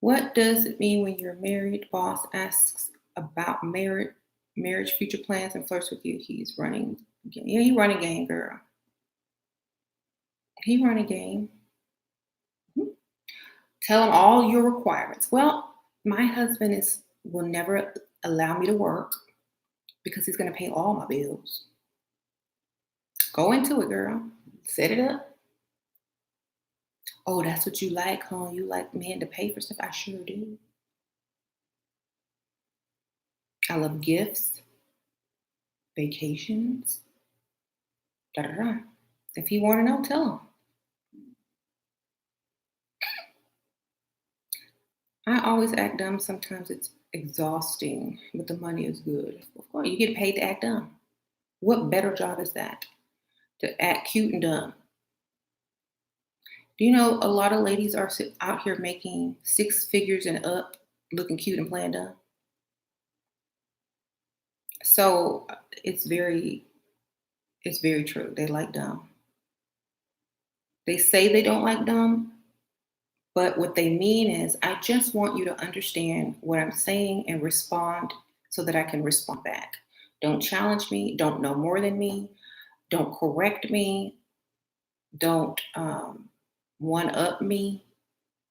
What does it mean when your married boss asks about marriage future plans and flirts with you? He's running. Yeah, he running game, girl. He running game. Mhm. Tell him all your requirements. Well, my husband will never allow me to work because he's going to pay all my bills. Go into it, girl. Set it up. Oh, that's what you like, huh? You like men to pay for stuff? I sure do. I love gifts, vacations, da da da. If you want to know, tell him. I always act dumb. Sometimes it's exhausting, but the money is good. Of course, you get paid to act dumb. What better job is that? To act cute and dumb. Do you know a lot of ladies are out here making six figures and up, looking cute and playing dumb? So it's very true. They like dumb. They say they don't like dumb, but what they mean is, I just want you to understand what I'm saying and respond so that I can respond back. Don't challenge me. Don't know more than me. Don't correct me. Don't one up me.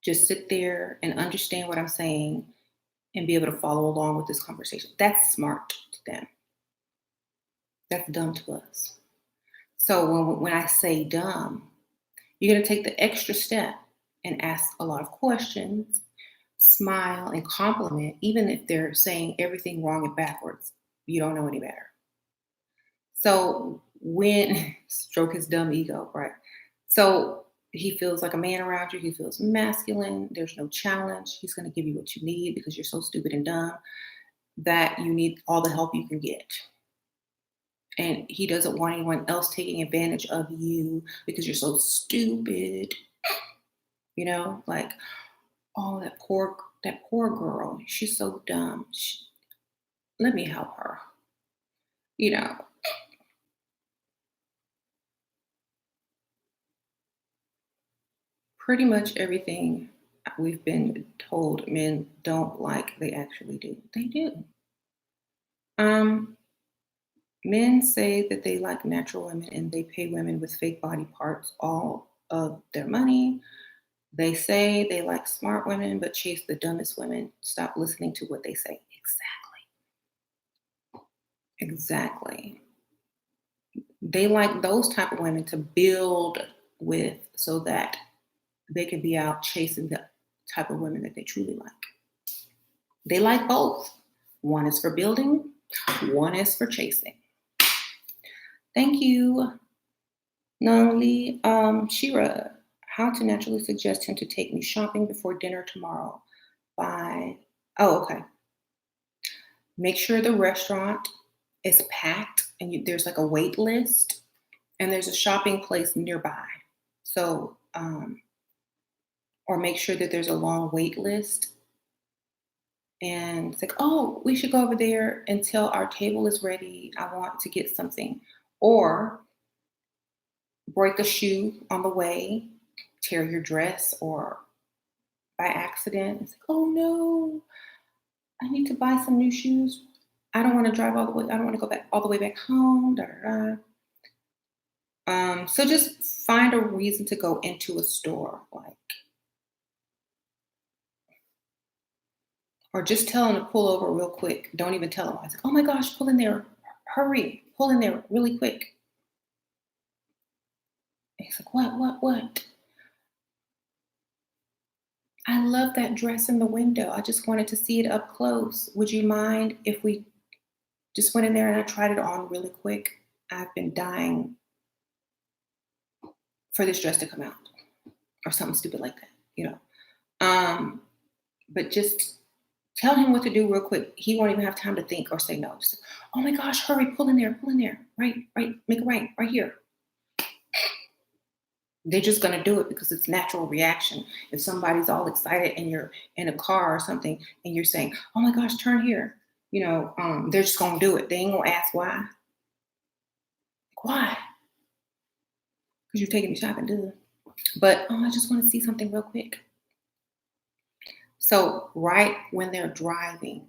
Just sit there and understand what I'm saying and be able to follow along with this conversation. That's smart to them. That's dumb to us. So when I say dumb, you're going to take the extra step and ask a lot of questions, smile and compliment, even if they're saying everything wrong and backwards. You don't know any better. So when stroke his dumb ego, right? So he feels like a man around you. He feels masculine. There's no challenge. He's going to give you what you need because you're so stupid and dumb that you need all the help you can get. And he doesn't want anyone else taking advantage of you because you're so stupid. Like, oh, that poor girl. She's so dumb. Let me help her. You know, pretty much everything we've been told men don't like, they actually do. They do. Um, Men say that they like natural women and they pay women with fake body parts all of their money. They say they like smart women but chase the dumbest women. Stop listening to what they say. Exactly. They like those type of women to build with so that they can be out chasing the type of women that they truly like. They like both. One is for building, one is for chasing. Thank you, Nunli. Shira, how to naturally suggest him to take me shopping before dinner tomorrow by, oh, okay. Make sure the restaurant is packed and there's like a wait list and there's a shopping place nearby. So, or make sure that there's a long wait list and it's like, oh, we should go over there until our table is ready. I want to get something. Or break a shoe on the way, tear your dress, or by accident, it's like, oh no, I need to buy some new shoes. I don't want to drive all the way. I don't want to go back all the way back home. Da, da, da. So just find a reason to go into a store, like, or just tell him to pull over real quick. Don't even tell him. I was like, oh my gosh, pull in there, hurry, pull in there really quick. And he's like, what? I love that dress in the window. I just wanted to see it up close. Would you mind if we just went in there and I tried it on really quick? I've been dying for this dress to come out or something stupid like that. Um, but just tell him what to do real quick. He won't even have time to think or say no. Just, oh my gosh, hurry, pull in there, right, make it right here. They're just gonna do it because it's natural reaction. If somebody's all excited and you're in a car or something and you're saying, oh my gosh, turn here, they're just gonna do it. They ain't gonna ask why. Why? Because you're taking me shopping, duh. But I just want to see something real quick. So right when they're driving,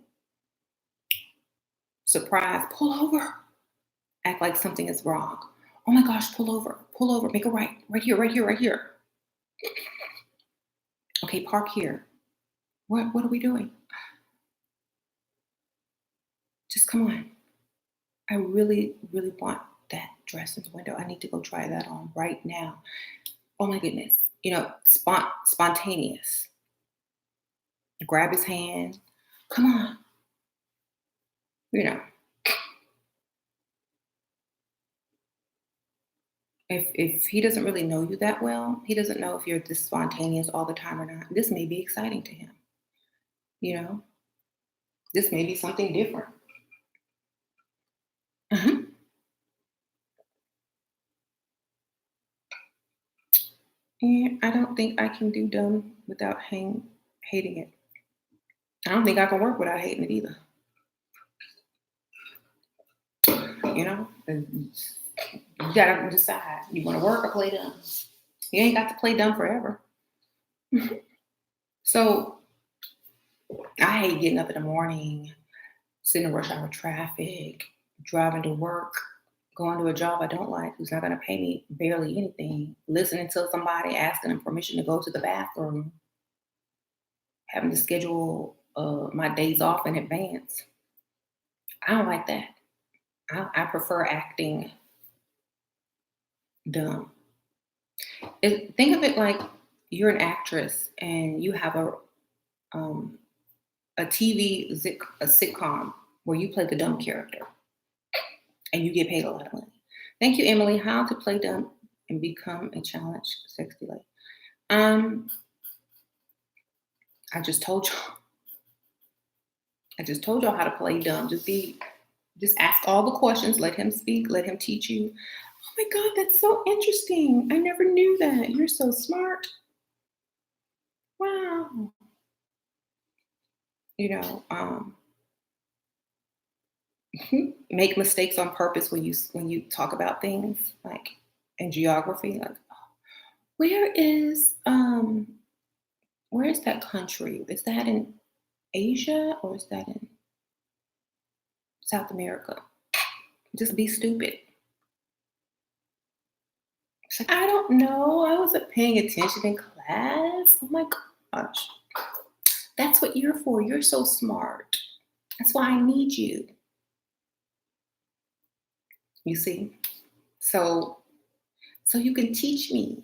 surprise, pull over, act like something is wrong. Oh my gosh, pull over, make a right here. Okay, park here. What are we doing? Just come on. I really, really want that dress in the window. I need to go try that on right now. Oh my goodness. Spontaneous. Grab his hand. Come on. You know, if he doesn't really know you that well, he doesn't know if you're this spontaneous all the time or not. This may be exciting to him. You know, this may be something different. Uh-huh. And I don't think I can do dumb without hating it. I don't think I can work without hating it either. And you gotta decide. You want to work or play dumb? You ain't got to play dumb forever. So I hate getting up in the morning, sitting in rush hour traffic, driving to work, going to a job I don't like, who's not going to pay me barely anything, listening to somebody asking them permission to go to the bathroom, having to schedule my days off in advance. I don't like that. I prefer acting dumb. Think of it like you're an actress and you have um, a sitcom where you play the dumb character and you get paid a lot of money. Thank you, Emily. How to play dumb and become a challenge sexy lady. I just told y'all. I just told y'all how to play dumb. Just ask all the questions. Let him speak. Let him teach you. Oh my God, that's so interesting. I never knew that. You're so smart. Wow. You know, make mistakes on purpose when you talk about things like in geography. Like, where is where is that country? Is that in Asia or is that in South America? Just be stupid. She's like, I don't know. I wasn't paying attention in class. Oh my gosh. That's what you're for. You're so smart. That's why I need you. You see? So you can teach me.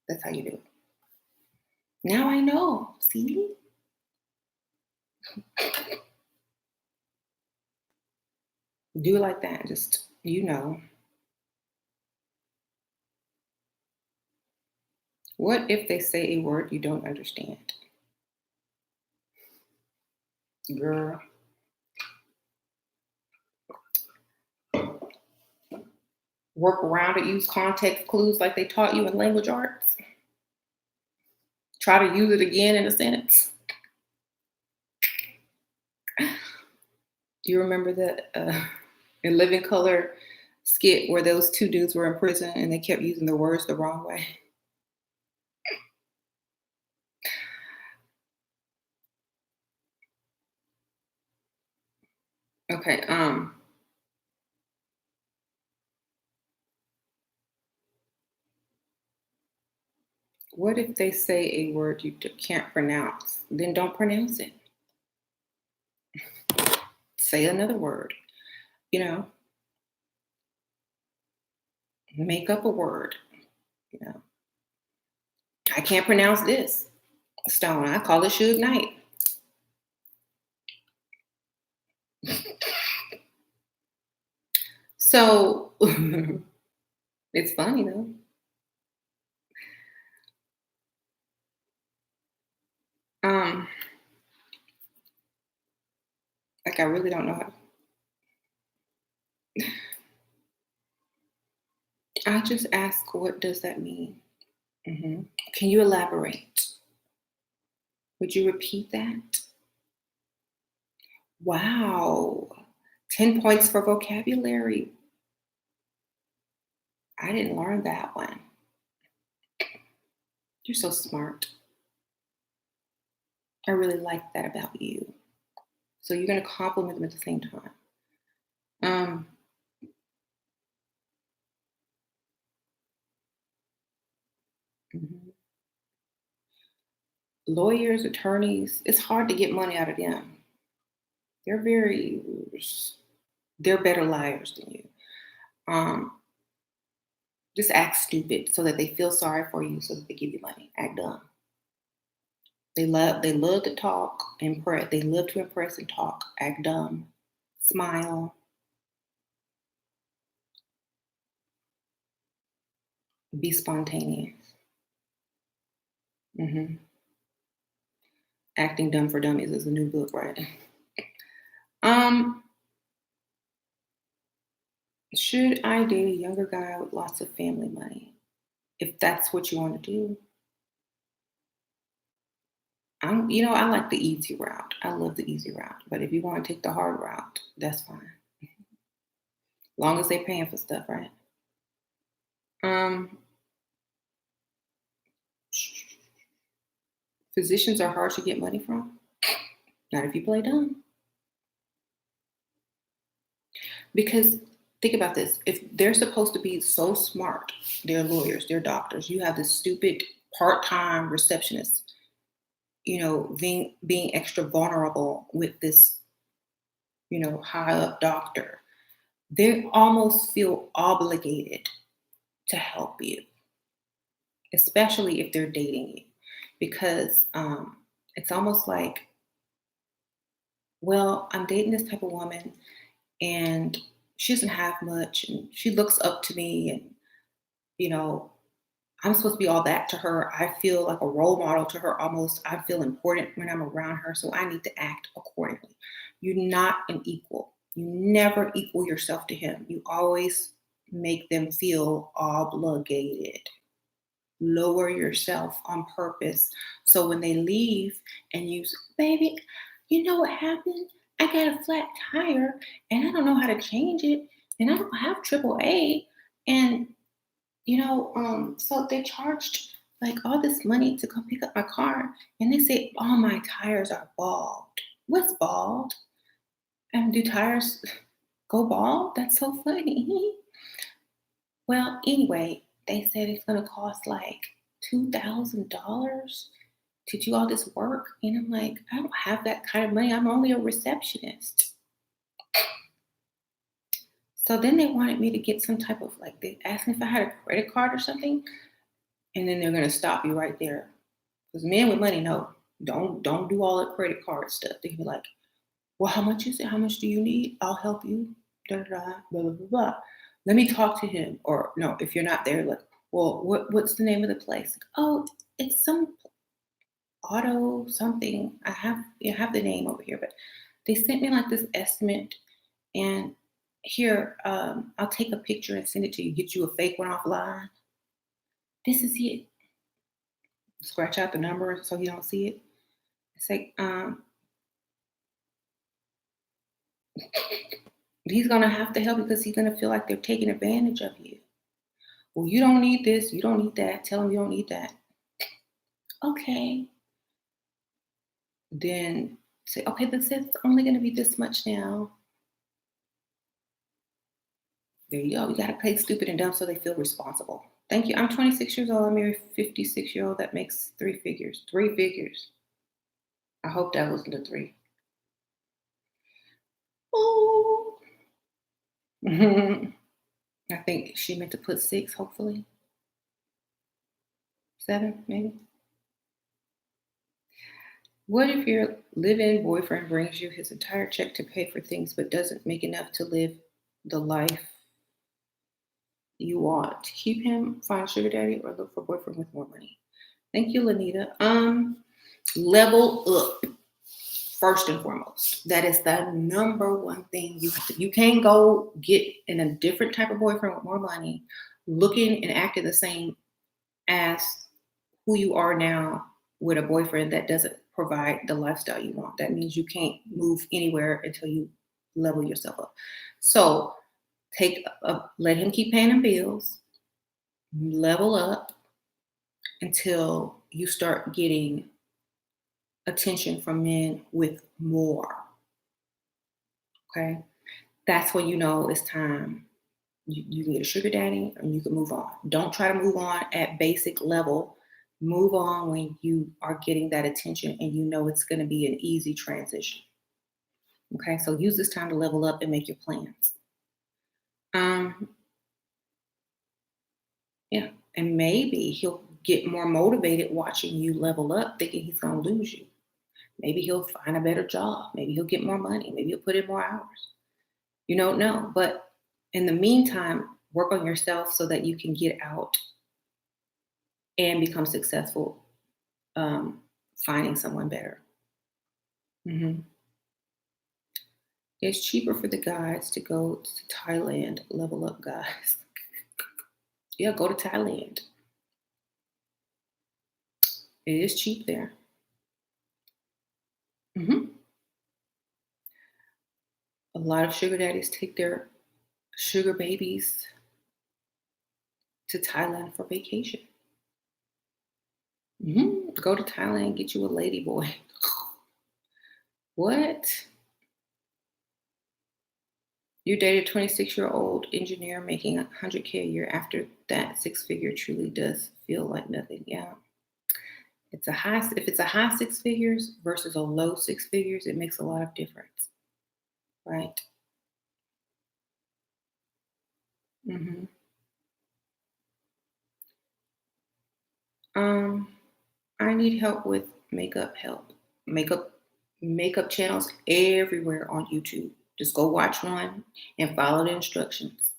That's how you do it. Now I know. See? Do it like that. Just, What if they say a word you don't understand? Girl. Work around it. Use context clues like they taught you in language arts. Try to use it again in a sentence. Do you remember the in Living Color skit where those two dudes were in prison and they kept using the words the wrong way? Okay. What if they say a word you can't pronounce? Then don't pronounce it. Say another word. Make up a word. I can't pronounce this stone. I call it Suge Knight. So it's funny though. Like I really don't know how. I just ask, what does that mean? Can you elaborate? Would you repeat that? Wow. 10 points for vocabulary. I didn't learn that one. You're so smart. I really like that about you. So you're going to compliment them at the same time. Mhm. Lawyers, attorneys, it's hard to get money out of them. They're they're better liars than you. Um, just act stupid so that they feel sorry for you so that they give you money. Act dumb. They love to talk, impress. They love to impress and talk. Act dumb. Smile. Be spontaneous. hmm Acting Dumb for Dummies is a new book, right? Um, should I date a younger guy with lots of family money? If that's what you want to do, I like the easy route. I love the easy route. But if you want to take the hard route, that's fine. Long as they're paying for stuff, right? Um, physicians are hard to get money from. Not if you play dumb. Because think about this. If they're supposed to be so smart, they're lawyers, they're doctors. You have this stupid part-time receptionist, being extra vulnerable with this, high up doctor. They almost feel obligated to help you, especially if they're dating you, because it's almost like, well, I'm dating this type of woman, and she doesn't have much, and she looks up to me, and you know, I'm supposed to be all that to her. I feel like a role model to her almost. I feel important when I'm around her, so I need to act accordingly. You're not an equal. You never equal yourself to him. You always make them feel obligated. Lower yourself on purpose. So when they leave and you, baby, you know what happened? I got a flat tire and I don't know how to change it. And I don't have AAA. And so they charged like all this money to come pick up my car, and they say all my tires are bald. What's bald? And do tires go bald? That's so funny. Well, anyway, they said it's gonna cost like $2,000 to do all this work, and I'm like, I don't have that kind of money. I'm only a receptionist. So then they wanted me to get some type of like they asked me if I had a credit card or something. And then they're gonna stop you right there. Because men with money know, don't do all that credit card stuff. They can be like, well, how much is it? How much do you need? I'll help you. Da da da. Blah blah blah blah. Let me talk to him. Or no, if you're not there, like, well, what's the name of the place? Oh, it's some auto something. I have the name over here, but they sent me like this estimate, and here, I'll take a picture and send it to you. Get you a fake one offline. This is it. Scratch out the number so you don't see it. It's like, he's gonna have to help because he's gonna feel like they're taking advantage of you. Well, you don't need this, you don't need that. Tell him you don't need that. Okay. Then say, okay, this is only gonna be this much now. There you go. You gotta play stupid and dumb so they feel responsible. Thank you. I'm 26 years old. I married a 56-year-old. That makes three figures. Three figures. I hope that wasn't a three. Oh. I think she meant to put six, hopefully. Seven, maybe. What if your live-in boyfriend brings you his entire check to pay for things but doesn't make enough to live the life you want? Keep him, find a sugar daddy, or look for a boyfriend with more money. Thank you, Lanita. Level up. First and foremost, that is the number one thing you can't go get in a different type of boyfriend with more money, looking and acting the same as who you are now with a boyfriend that doesn't provide the lifestyle you want. That means you can't move anywhere until you level yourself up. So let him keep paying them bills, level up until you start getting attention from men with more. Okay. That's when you know it's time. You can get a sugar daddy and you can move on. Don't try to move on at basic level. Move on when you are getting that attention and you know it's going to be an easy transition. Okay. So use this time to level up and make your plans. Yeah. And maybe he'll get more motivated watching you level up, thinking he's going to lose you. Maybe he'll find a better job. Maybe he'll get more money. Maybe he'll put in more hours. You don't know. But in the meantime, work on yourself so that you can get out and become successful finding someone better. It's cheaper for the guys to go to Thailand, level up guys. Yeah, go to Thailand. It is cheap there. A lot of sugar daddies take their sugar babies to Thailand for vacation. Go to Thailand, get you a lady boy. What? You dated a 26-year-old engineer making 100K a year. After that, six figure truly does feel like nothing. Yeah. If it's a high six figures versus a low six figures, it makes a lot of difference. Right. hmm Um, I need help with makeup help. Makeup makeup channels everywhere on YouTube. Just go watch one and follow the instructions.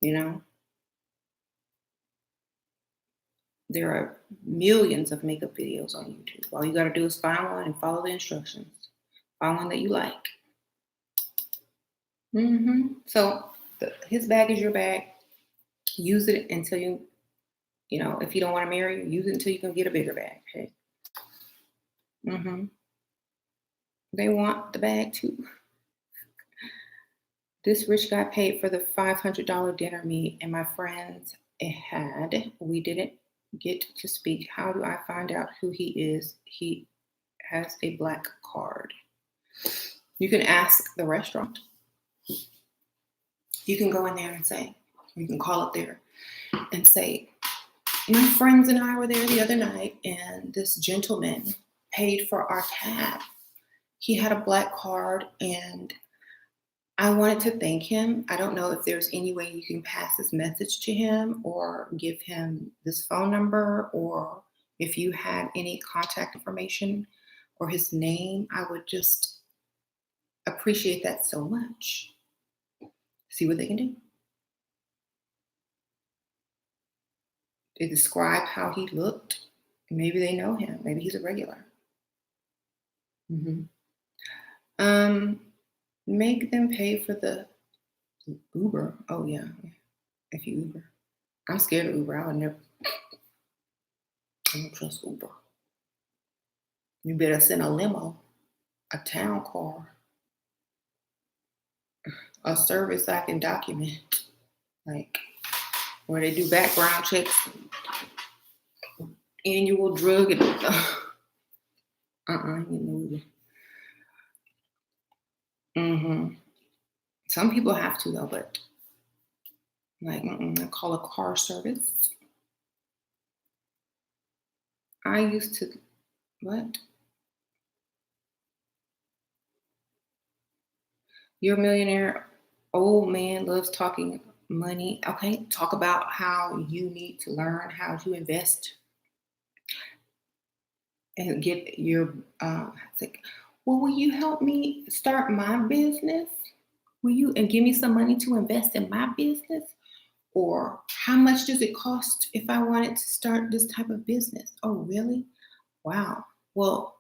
You know, there are millions of makeup videos on YouTube. All you got to do is find one and follow the instructions. Find one that you like. So his bag is your bag. Use it until if you don't want to marry, use it until you can get a bigger bag. Okay. hmm They want the bag too. This rich guy paid for the $500 dinner me and my friends had. We didn't get to speak. How do I find out who he is? He has a black card. You can ask the restaurant. You can go in there and say, you can call up there and say, my friends and I were there the other night, and this gentleman paid for our tab. He had a black card, and I wanted to thank him. I don't know if there's any way you can pass this message to him or give him this phone number, or if you had any contact information or his name. I would just appreciate that so much. See what they can do. They describe how he looked. Maybe they know him. Maybe he's a regular. hmm Um, Make them pay for the Uber. Oh yeah, if you Uber. I'm scared of Uber. I don't trust Uber. You better send a limo, a town car, a service I can document, like where they do background checks, annual drug and I ain't no Uber. Some people have to though, but like I call a car service. I used to what? You're a millionaire. Old man loves talking money. Okay, talk about how you need to learn how to invest and get your. Like, well, will you help me start my business? Will you and give me some money to invest in my business? Or how much does it cost if I wanted to start this type of business? Oh, really? Wow. Well,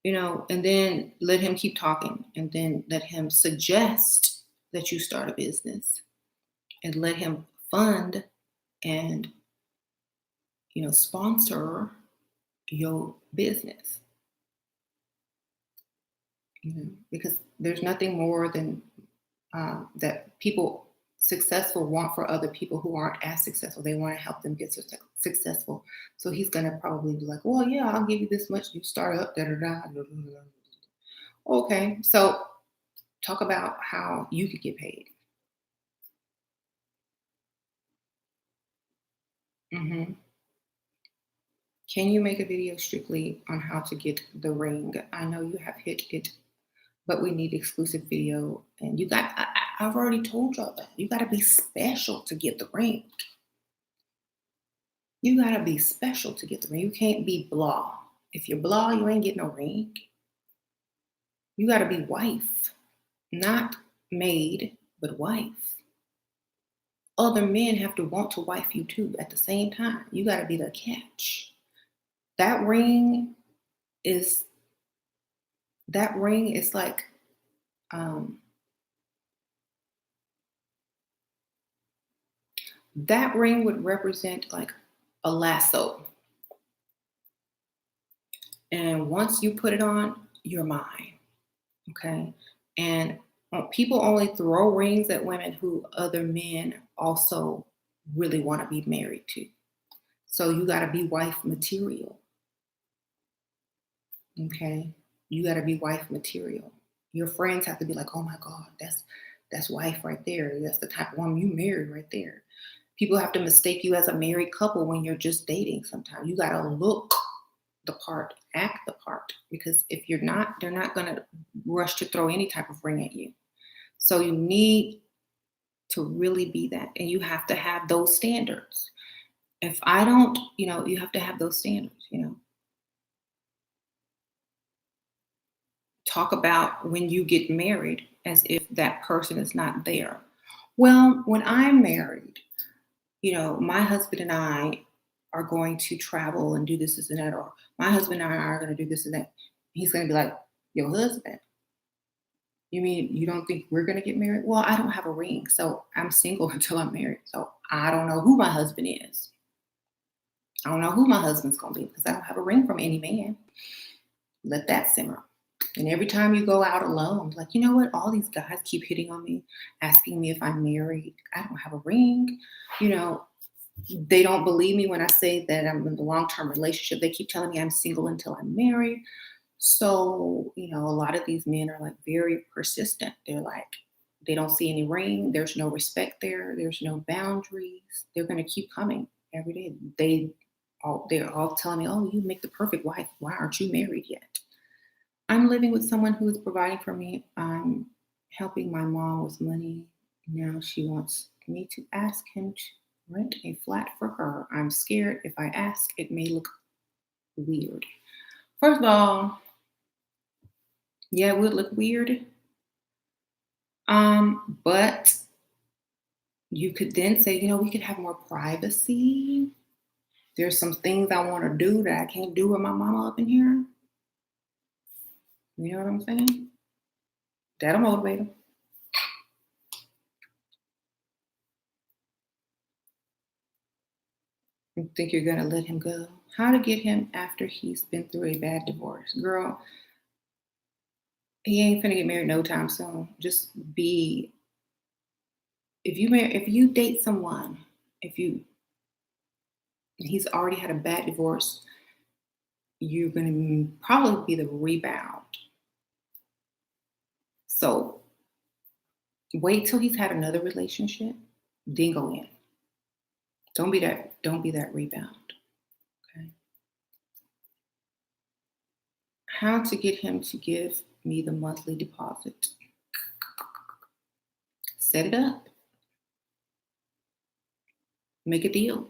and then let him keep talking and then let him suggest that you start a business and let him fund and, sponsor your business, because there's nothing more than that people successful want for other people who aren't as successful. They want to help them get successful. So he's going to probably be like, well, yeah, I'll give you this much. You start up, da da da. Da, da, da. Okay, so talk about how you could get paid. hmm Can you make a video strictly on how to get the ring? I know you have hit it, but we need exclusive video. And I've already told y'all that. You got to be special to get the ring. You got to be special to get the ring. You can't be blah. If you're blah, you ain't getting no ring. You got to be wife, not maid, but wife. Other men have to want to wife you too at the same time. You got to be the catch. That ring is like that ring would represent like a lasso. And once you put it on, you're mine. Okay. And people only throw rings at women who other men also really want to be married to. So you got to be wife material. Okay. You got to be wife material. Your friends have to be like, oh my God, that's wife right there. That's the type of woman you married right there. People have to mistake you as a married couple when you're just dating sometimes. You gotta look the part, act the part. Because if you're not, they're not gonna rush to throw any type of ring at you. So you need to really be that. And you have to have those standards. If I don't, you have to have those standards. Talk about when you get married as if that person is not there. Well, when I'm married, my husband and I are going to travel and do this and that, or my husband and I are going to do this and that. He's going to be like, your husband? You mean you don't think we're going to get married? Well, I don't have a ring, so I'm single until I'm married. So I don't know who my husband is. I don't know who my husband's going to be because I don't have a ring from any man. Let that simmer. And every time you go out alone, like, you know what? All these guys keep hitting on me, asking me if I'm married. I don't have a ring. You know, they don't believe me when I say that I'm in a long-term relationship. They keep telling me I'm single until I'm married. So, a lot of these men are like very persistent. They're like, they don't see any ring. There's no respect there. There's no boundaries. They're going to keep coming every day. They're all telling me, oh, you make the perfect wife. Why aren't you married yet? I'm living with someone who is providing for me. I'm helping my mom with money. Now she wants me to ask him to rent a flat for her. I'm scared if I ask, it may look weird. First of all, yeah, it would look weird. But you could then say, we could have more privacy. There's some things I want to do that I can't do with my mama up in here. You know what I'm saying? That'll motivate him. You think you're gonna let him go? How to get him after he's been through a bad divorce? Girl, he ain't finna get married no time soon. Just be if you date someone, if you he's already had a bad divorce, you're gonna probably be the rebound. So wait till he's had another relationship, then go in. Don't be that rebound. Okay. How to get him to give me the monthly deposit. Set it up. Make a deal.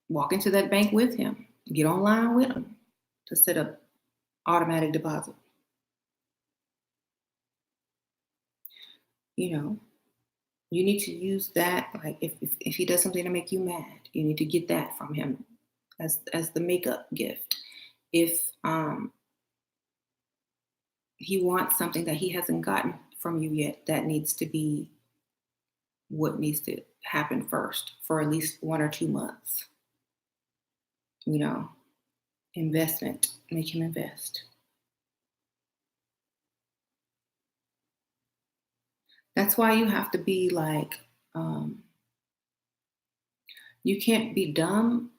Walk into that bank with him. Get online with him to set up automatic deposit. You know, you need to use that. Like if he does something to make you mad, you need to get that from him as the makeup gift. If he wants something that he hasn't gotten from you yet, that needs to be what needs to happen first for at least 1 or 2 months. You know, investment, make him invest. That's why you have to be like, you can't be dumb.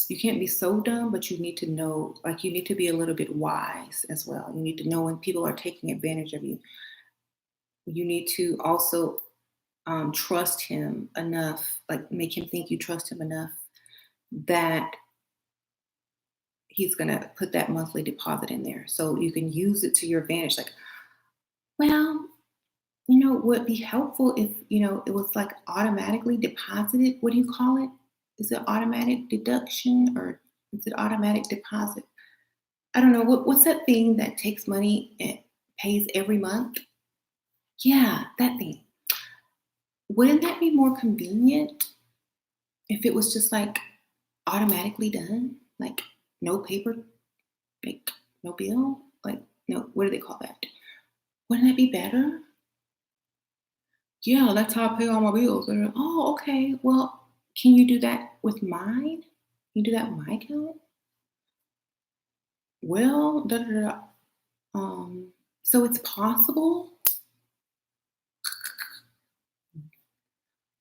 You can't be so dumb, but you need to know, like, you need to be a little bit wise as well. You need to know when people are taking advantage of you. You need to also trust him enough, like, make him think you trust him enough that he's going to put that monthly deposit in there so you can use it to your advantage. Like, well, would be helpful if, it was like automatically deposited. What do you call it? Is it automatic deduction or is it automatic deposit? I don't know. What's that thing that takes money and pays every month? Yeah, that thing. Wouldn't that be more convenient if it was just like automatically done? Like no paper, like no bill? Like, no, what do they call that? Wouldn't that be better? Yeah, that's how I pay all my bills. And they're, oh, okay. Well, can you do that with mine? Can you do that with my account? Well, da, da, da. So it's possible.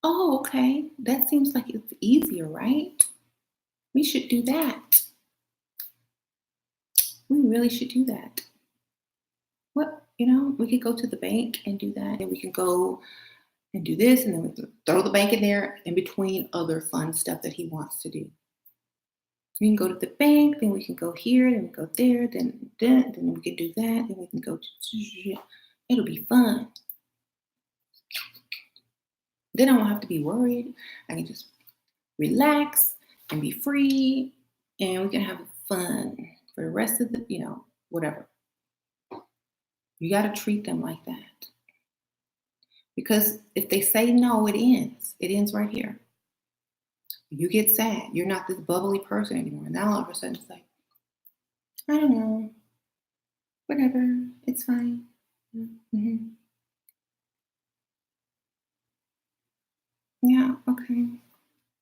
Oh, okay. That seems like it's easier, right? We should do that. We really should do that. What? we could go to the bank and do that. And we can go and do this. And then we can throw the bank in there in between other fun stuff that he wants to do. We can go to the bank, then we can go here, then we go there, then we can do that, then we can go to, it'll be fun. Then I won't have to be worried. I can just relax and be free, and we can have fun for the rest of the, whatever. You got to treat them like that. Because if they say no, it ends. It ends right here. You get sad. You're not this bubbly person anymore. Now all of a sudden it's like, I don't know. Whatever. It's fine. Mm-hmm. Yeah, okay.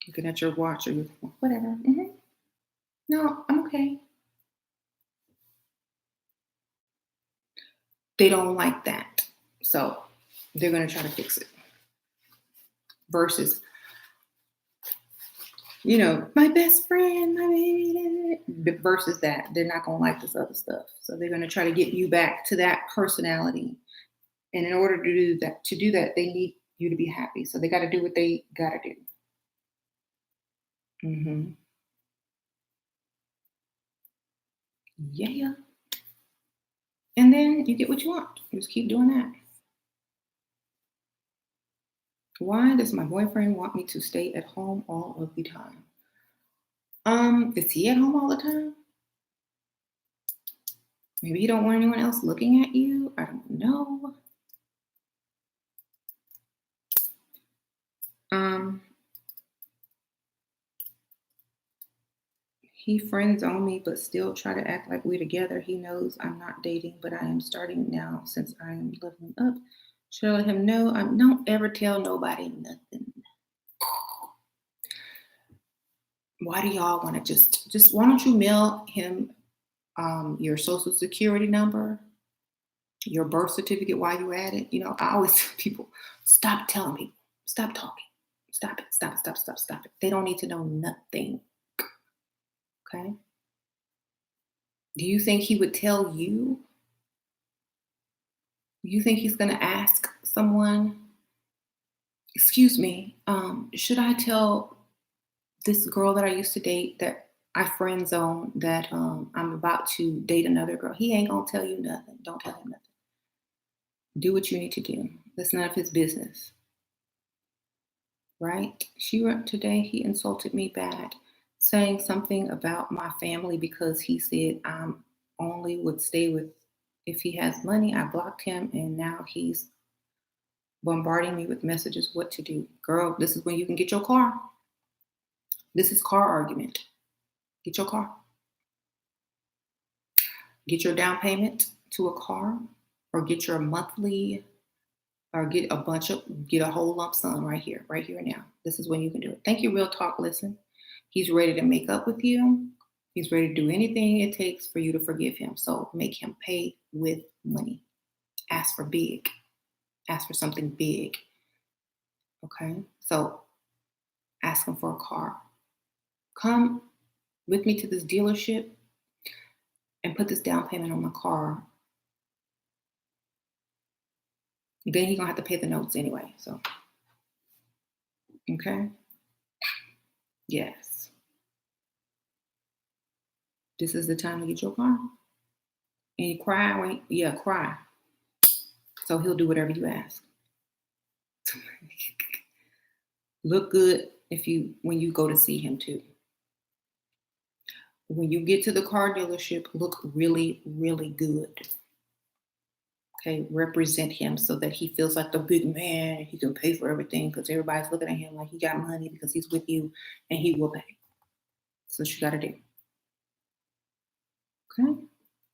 Looking at your watch or your phone. Whatever. Mm-hmm. No, I'm okay. They don't like that. So they're going to try to fix it. Versus, my best friend, my baby. Versus that, they're not going to like this other stuff. So they're going to try to get you back to that personality. And in order to do that, they need you to be happy. So they got to do what they got to do. Mm-hmm. Yeah. And then you get what you want. You just keep doing that. Why does my boyfriend want me to stay at home all of the time? Is he at home all the time? Maybe you don't want anyone else looking at you. I don't know. He friends on me, but still try to act like we're together. He knows I'm not dating, but I am starting now since I am leveling up. Should I let him know? Don't ever tell nobody nothing. Why do y'all want to just why don't you mail him your social security number, your birth certificate while you at it? I always tell people, stop telling people, stop talking, stop it, stop it. They don't need to know nothing. Okay. Do you think he would tell you? You think he's going to ask someone, excuse me, should I tell this girl that I used to date that I friend zone that I'm about to date another girl? He ain't going to tell you nothing. Don't tell him nothing. Do what you need to do. That's none of his business. Right? She wrote today, he insulted me bad, saying something about my family because he said I'm only would stay with if he has money. I blocked him and now he's bombarding me with messages what to do. Girl, this is when you can get your car. This is car argument. Get your car. Get your down payment to a car or get your monthly or get a whole lump sum right here now. This is when you can do it. Thank you, Real Talk. Listen, he's ready to make up with you. He's ready to do anything it takes for you to forgive him. So make him pay with money. Ask for big. Ask for something big. Okay? So ask him for a car. Come with me to this dealership and put this down payment on my car. Then he's gonna have to pay the notes anyway. So, okay. Yes. This is the time to get your car. And you cry, cry. So he'll do whatever you ask. Look good when you go to see him too. When you get to the car dealership, look really, really good. Okay, represent him so that he feels like the big man. He can pay for everything because everybody's looking at him like he got money because he's with you and he will pay. That's what you got to do. Okay,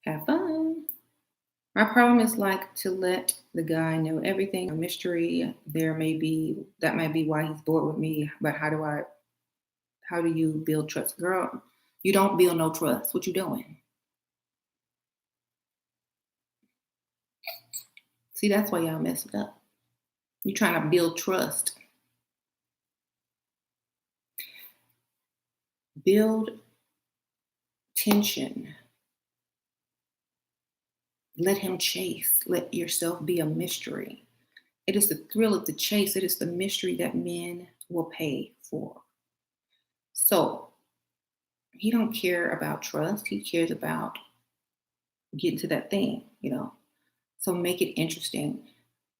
have fun. My problem is like to let the guy know everything, a mystery. That might be why he's bored with me. But how do you build trust? Girl, you don't build no trust. What you doing? See, that's why y'all messed up. You're trying to build trust. Build tension. Let him chase. Let yourself be a mystery. It is the thrill of the chase. It is the mystery that men will pay for. So he don't care about trust. He cares about getting to that thing. So make it interesting.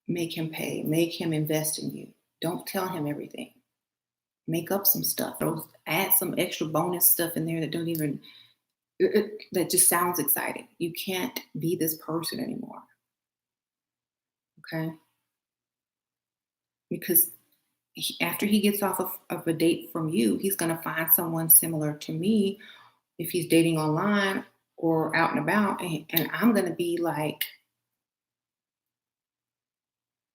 Make him pay. Make him invest in you. Don't tell him everything. Make up some stuff. Add some extra bonus stuff in there that don't even that just sounds exciting. You can't be this person anymore. Okay? Because after he gets off of a date from you, he's going to find someone similar to me if he's dating online or out and about. And I'm going to be like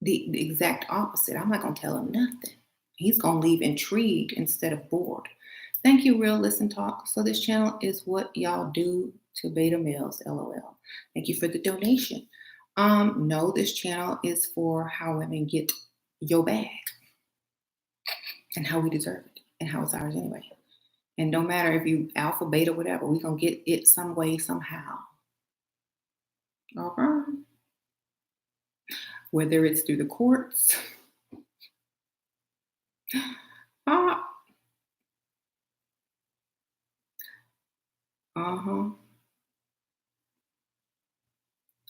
the exact opposite. I'm not going to tell him nothing. He's going to leave intrigued instead of bored. Thank you, Real Listen Talk. So this channel is what y'all do to beta males, LOL. Thank you for the donation. No, this channel is for how women get your bag and how we deserve it and how it's ours anyway. And no matter if you alpha, beta, whatever, we're going to get it some way, somehow. All right. Whether it's through the courts,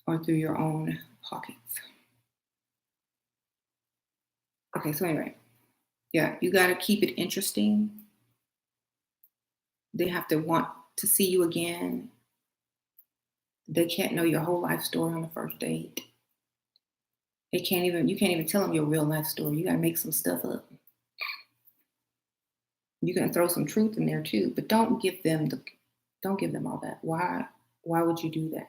or through your own pockets. Okay, so anyway, yeah, you got to keep it interesting. They have to want to see you again. They can't know your whole life story on the first date. You can't even tell them your real life story. You got to make some stuff up. You can throw some truth in there too, but don't give them all that. Why would you do that?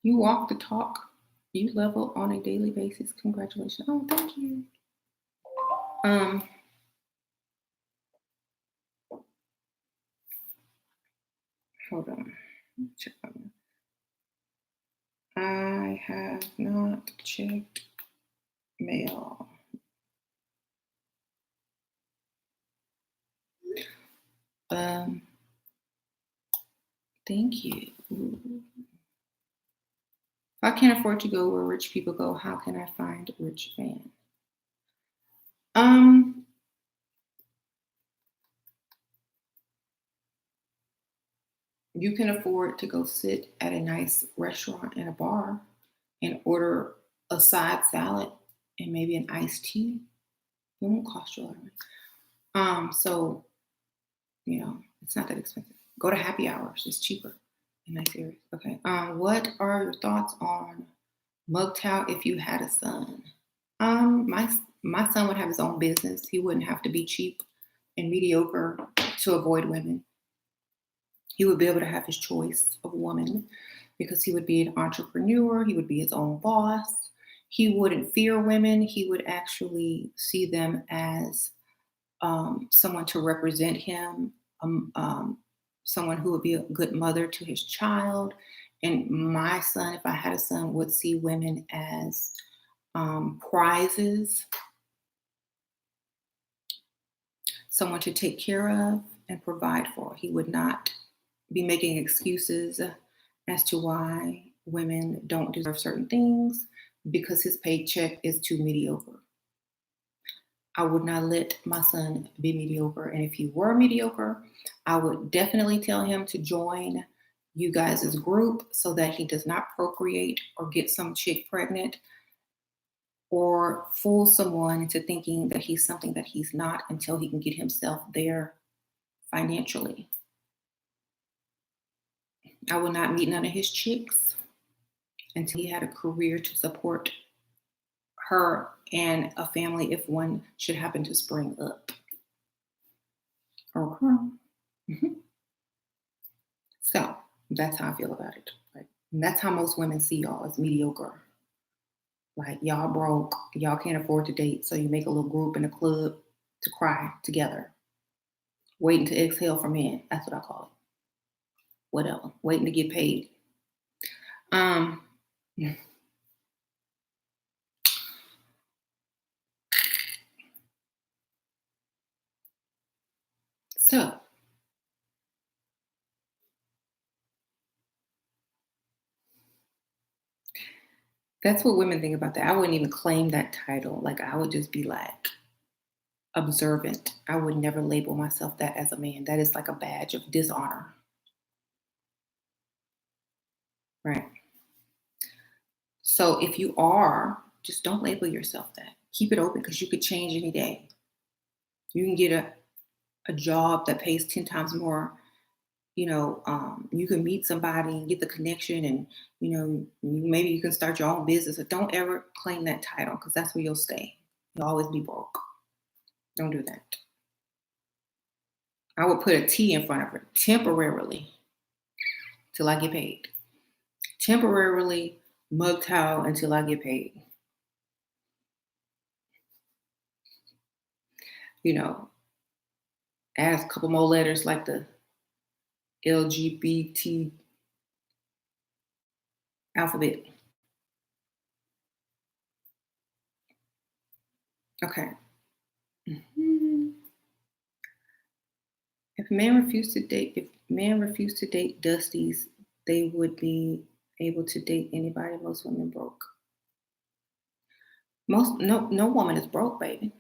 You walk the talk. You level on a daily basis. Congratulations. Oh, thank you. Hold on. Check on. I have not checked mail. Thank you. Ooh. If I can't afford to go where rich people go, how can I find a rich man? You can afford to go sit at a nice restaurant and a bar and order a side salad and maybe an iced tea. It won't cost you a lot of money. So, it's not that expensive. Go to happy hours. It's cheaper in nice areas. Okay. What are your thoughts on MGTOW if you had a son? My son would have his own business. He wouldn't have to be cheap and mediocre to avoid women. He would be able to have his choice of woman because he would be an entrepreneur. He would be his own boss. He wouldn't fear women. He would actually see them as someone to represent him, someone who would be a good mother to his child. And my son, if I had a son, would see women as prizes, someone to take care of and provide for. He would not be making excuses as to why women don't deserve certain things because his paycheck is too mediocre. I would not let my son be mediocre. And if he were mediocre, I would definitely tell him to join you guys' group so that he does not procreate or get some chick pregnant or fool someone into thinking that he's something that he's not until he can get himself there financially. I will not meet none of his chicks until he had a career to support her and a family if one should happen to spring up. Okay. Mm-hmm. So that's how I feel about it. Like, and that's how most women see y'all as mediocre. Like, y'all broke, y'all can't afford to date, so you make a little group in a club to cry together. Waiting to exhale for men. That's what I call it. Whatever. Waiting to get paid. So That's what women think about that. I wouldn't even claim that title. Like, I would just be like observant. I would never label myself that as a man. That is like a badge of dishonor. Right. So if you are, just don't label yourself that. Keep it open because you could change any day. You can get a job that pays 10 times more. You can meet somebody and get the connection, and maybe you can start your own business. But don't ever claim that title because that's where you'll stay. You'll always be broke. Don't do that. I would put a T in front of it, temporarily, till I get paid. Temporarily mug towel until I get paid. Add a couple more letters like the LGBT alphabet. Okay. If men refuse to date Dusties, they would be able to date anybody. Most women broke. No woman is broke, baby.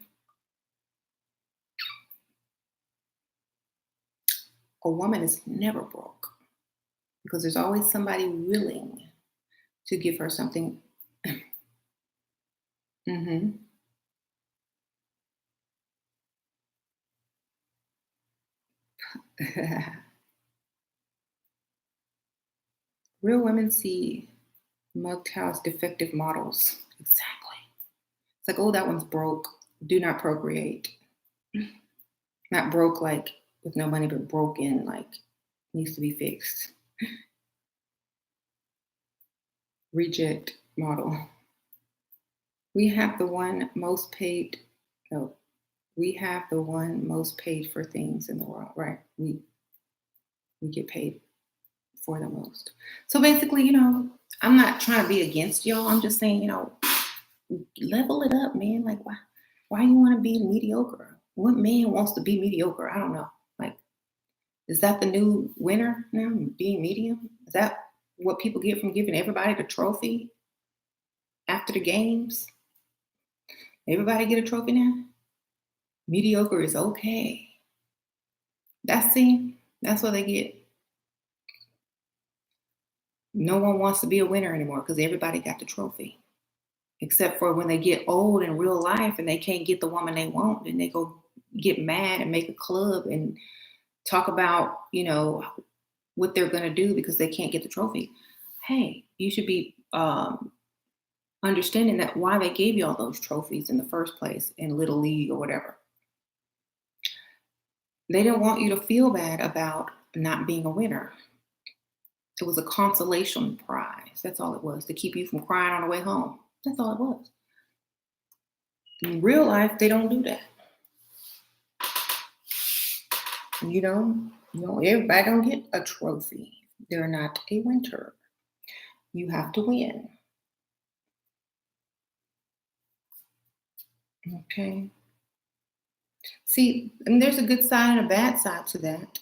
A woman is never broke because there's always somebody willing to give her something. hmm Real women see MGTOW as defective models. Exactly. It's like, oh, that one's broke. Do not procreate. Not broke like with no money, but broken like needs to be fixed. Reject model. We have the one most paid. No, we have the one most paid for things in the world, right? We get paid for the most. So basically, I'm not trying to be against y'all. I'm just saying, level it up, man. Like, why you want to be mediocre? What man wants to be mediocre? I don't know. Like, is that the new winner now? Being medium? Is that what people get from giving everybody the trophy after the games? Everybody get a trophy now? Mediocre is okay. That's what they get. No one wants to be a winner anymore because everybody got the trophy. Except for when they get old in real life and they can't get the woman they want, then they go get mad and make a club and talk about, what they're going to do because they can't get the trophy. Hey, you should be understanding that why they gave you all those trophies in the first place in Little League or whatever. They didn't want you to feel bad about not being a winner. It was a consolation prize. That's all it was, to keep you from crying on the way home. That's all it was. In real life, they don't do that. Everybody don't get a trophy. They're not a winner. You have to win. Okay. See, and there's a good side and a bad side to that.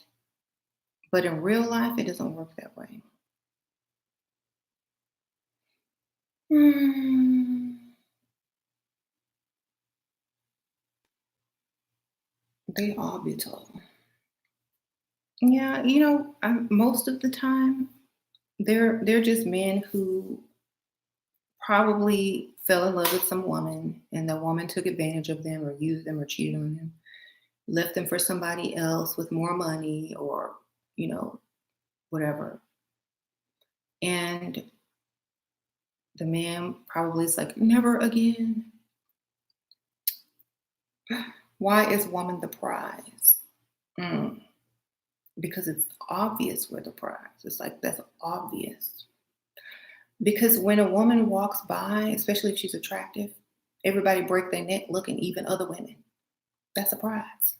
But in real life, it doesn't work that way. They all be told. Yeah, most of the time, they're just men who probably fell in love with some woman, and the woman took advantage of them or used them or cheated on them, left them for somebody else with more money or, whatever. And the man probably is like, never again. Why is woman the prize? Because it's obvious we're the prize. It's like, that's obvious. Because when a woman walks by, especially if she's attractive, everybody break their neck looking, even other women. That's a prize.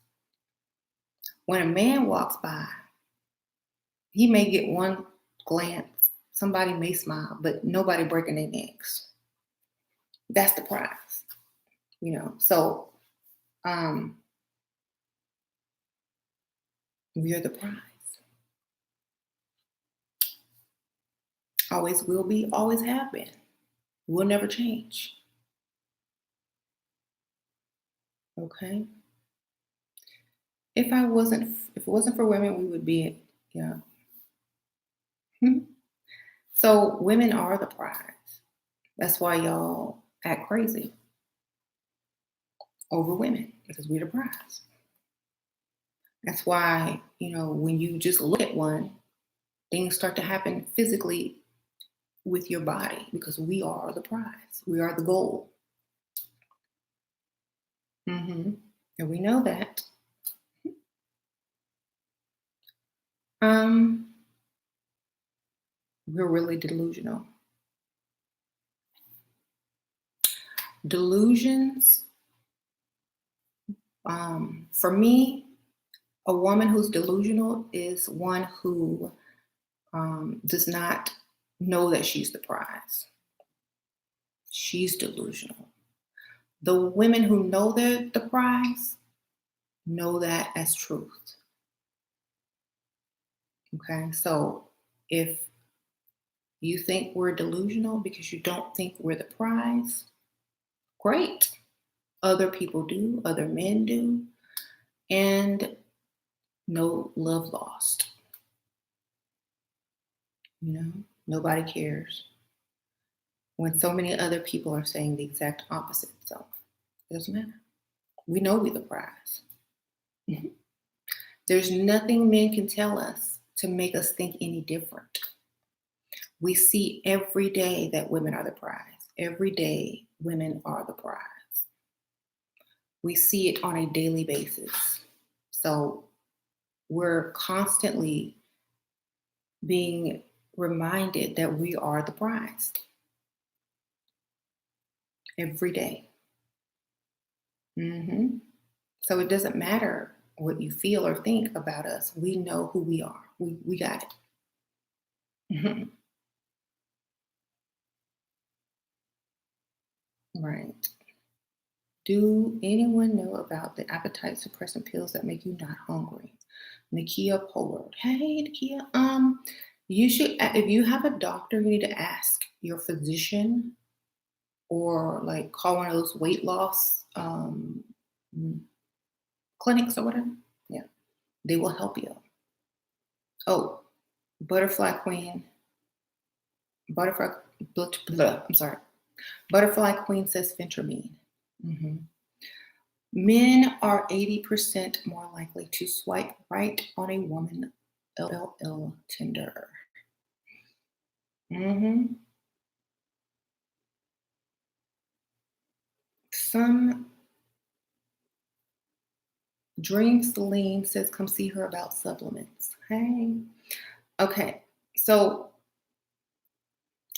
When a man walks by, he may get one glance, somebody may smile, but nobody breaking their necks. That's the prize. So we're the prize. Always will be, always have been. will never change. Okay. If it wasn't for women, we would be, yeah. Mhm. So women are the prize. That's why y'all act crazy over women because we're the prize. That's why, when you just look at one, things start to happen physically with your body because we are the prize. We are the goal. And we know that. Um, we're really delusional. Delusions, for me, a woman who's delusional is one who does not know that she's the prize. She's delusional. The women who know they're the prize know that as truth. Okay, so if you think we're delusional because you don't think we're the prize, great. Other people do, other men do, and no love lost. Nobody cares when so many other people are saying the exact opposite. So it doesn't matter. We know we're the prize. There's nothing men can tell us to make us think any different. We see every day that women are the prize. Every day, women are the prize. We see it on a daily basis. So we're constantly being reminded that we are the prize every day. So it doesn't matter what you feel or think about us. We know who we are. We got it. Right. Do anyone know about the appetite suppressant pills that make you not hungry? Nakia Pollard. Hey, Nakia. You should, if you have a doctor, you need to ask your physician or like call one of those weight loss clinics or whatever. Yeah, they will help you. Oh, Butterfly Queen. Butterfly. I'm sorry. Butterfly Queen says phentermine. Men are 80% more likely to swipe right on a woman LLL Tinder. Some Dream Celine says, come see her about supplements. Hey. Okay. So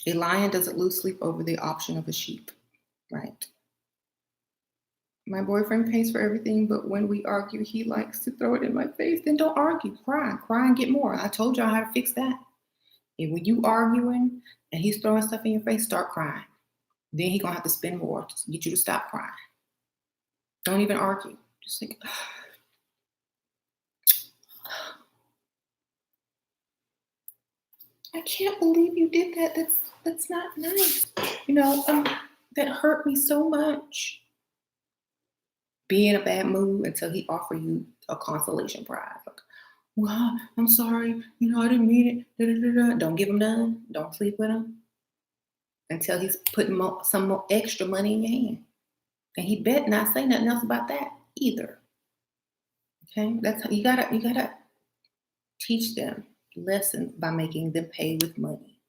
a lion doesn't lose sleep over the option of a sheep, right? My boyfriend pays for everything, but when we argue, he likes to throw it in my face. Then don't argue, cry and get more. I told y'all how to fix that. And when you arguing and he's throwing stuff in your face, start crying. Then he's gonna have to spend more to get you to stop crying. Don't even argue. Just think, I can't believe you did that. That's not nice. That hurt me so much. Be in a bad mood until he offer you a consolation prize. Like, well, I'm sorry. I didn't mean it. Da, da, da, da. Don't give him none. Don't sleep with him until he's putting some more extra money in your hand. And he bet not say nothing else about that either. Okay, that's how you gotta teach them lessons by making them pay with money.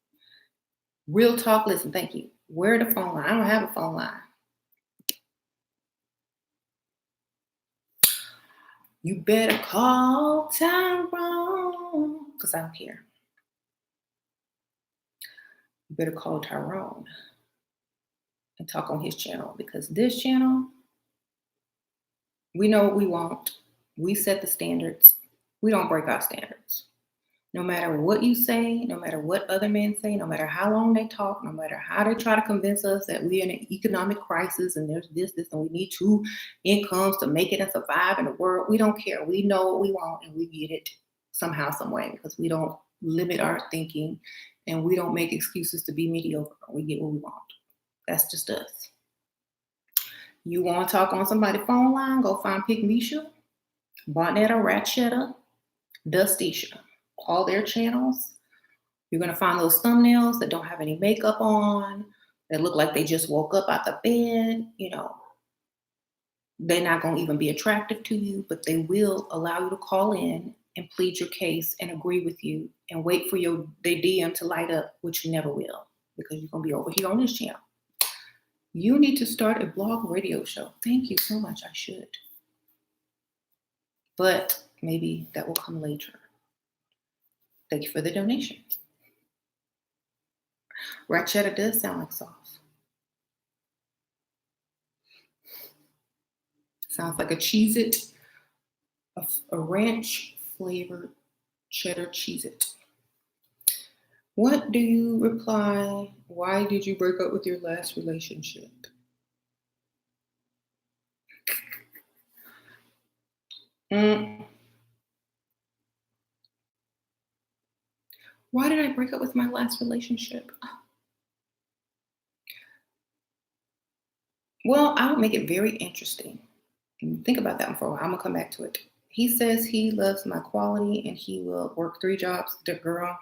Real talk. Listen, thank you. Where the phone line? I don't have a phone line. You better call Tyrone because I don't care. You better call Tyrone and talk on his channel because this channel, we know what we want. We set the standards. We don't break our standards. No matter what you say, no matter what other men say, no matter how long they talk, no matter how they try to convince us that we're in an economic crisis and there's this, and we need 2 incomes to make it and survive in the world, we don't care. We know what we want and we get it somehow, some way because we don't limit our thinking and we don't make excuses to be mediocre. We get what we want. That's just us. You want to talk on somebody's phone line? Go find Pick Misha, Bonetta, Ratchetta, Dustisha. All their channels. You're going to find those thumbnails that don't have any makeup on, that look like they just woke up out the bed. They're not going to even be attractive to you, but they will allow you to call in and plead your case and agree with you and wait for their DM to light up, which you never will because you're going to be over here on this channel. You need to start a blog radio show. Thank you so much. I should. But maybe that will come later. Thank you for the donation. Ratchetta does sound like sauce. Sounds like a Cheez-It, a ranch flavored cheddar Cheez-It. What do you reply? Why did you break up with your last relationship? Why did I break up with my last relationship? Well, I would make it very interesting. Think about that one for a while. I'm going to come back to it. He says he loves my quality and he will work 3 jobs. The girl,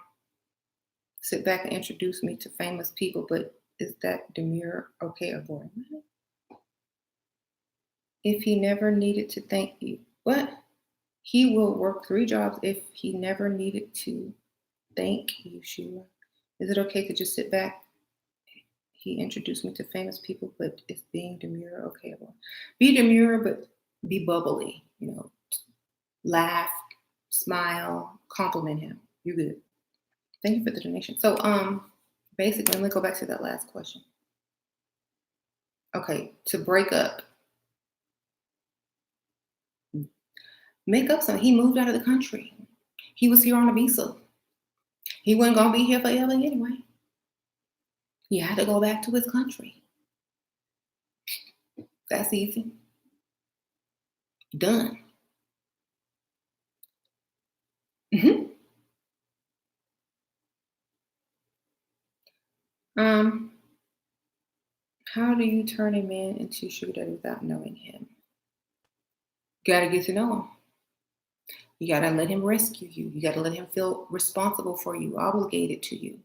sit back and introduce me to famous people, but is that demure okay or boring? If he never needed to thank you. What? He will work 3 jobs if he never needed to thank you, Sheila. Is it okay to just sit back? He introduced me to famous people, but is being demure okay? Well, be demure, but be bubbly. Laugh, smile, compliment him. You're good. Thank you for the donation. So, basically, let me go back to that last question. Okay, to break up, make up something. He moved out of the country. He was here on a visa. He wasn't gonna be here forever anyway. He had to go back to his country. That's easy. Done. How do you turn a man into a sugar daddy without knowing him? You gotta get to know him. You gotta let him rescue you. You gotta let him feel responsible for you, obligated to you.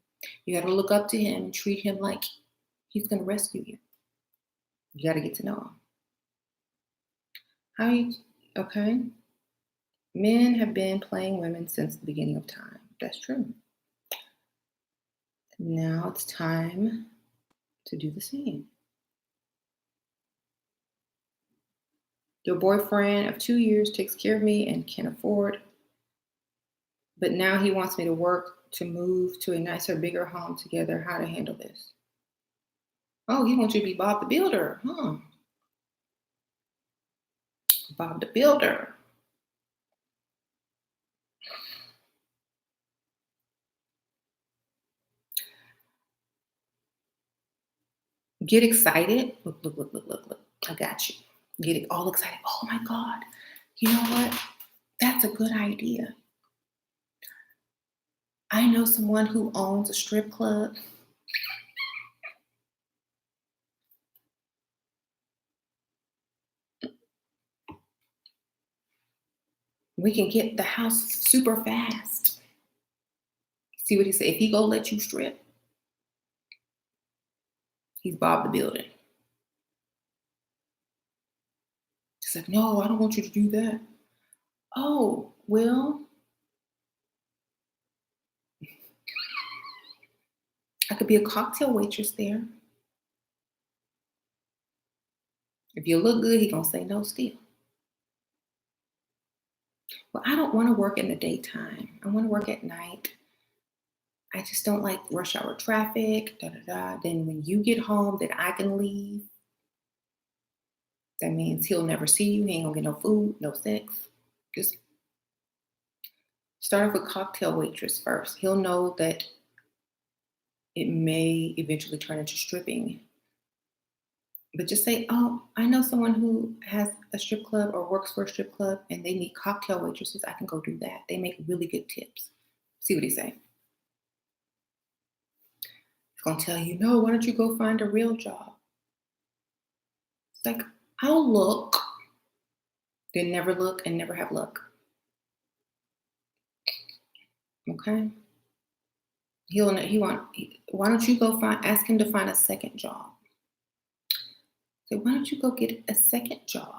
You gotta look up to him and treat him like he's gonna rescue you. You gotta get to know him. Okay? Men have been playing women since the beginning of time. That's true. Now it's time to do the same. Your boyfriend of 2 years takes care of me and can afford, but now he wants me to work to move to a nicer, bigger home together. How to handle this? Oh, he wants you to be Bob the Builder, huh? Bob the Builder. Get excited. Look. I got you. Get it all excited. Oh my God. You know what? That's a good idea. I know someone who owns a strip club. We can get the house super fast. See what he said? If he go let you strip, he's Bob the Builder. He's like, no, I don't want you to do that. Oh, well, I could be a cocktail waitress there. If you look good, he gonna say no still. Well, I don't want to work in the daytime. I want to work at night. I just don't like rush hour traffic. Then when you get home, then I can leave. That means he'll never see you. He ain't gonna get no food, no sex. Just start off with cocktail waitress first. He'll know that it may eventually turn into stripping. But just say, oh, I know someone who has a strip club or works for a strip club and they need cocktail waitresses. I can go do that. They make really good tips. See what he say. It's going to tell you, no, why don't you go find a real job? It's like, I'll look, then never look and never have luck. Okay? Why don't you go ask him to find a second job? Say, why don't you go get a second job?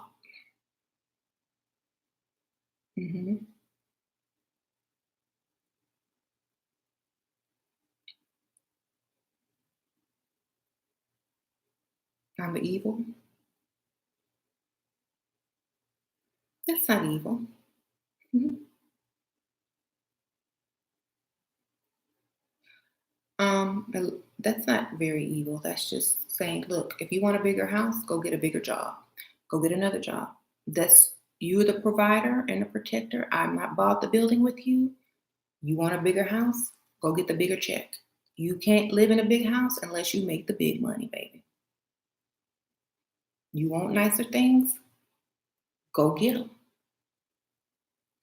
Hmm. I'm evil. That's not evil. Mhm. That's not very evil. That's just saying, look, if you want a bigger house, go get a bigger job. Go get another job. That's You're the provider and the protector. I'm not bought the building with you. You want a bigger house? Go get the bigger check. You can't live in a big house unless you make the big money, baby. You want nicer things? Go get them.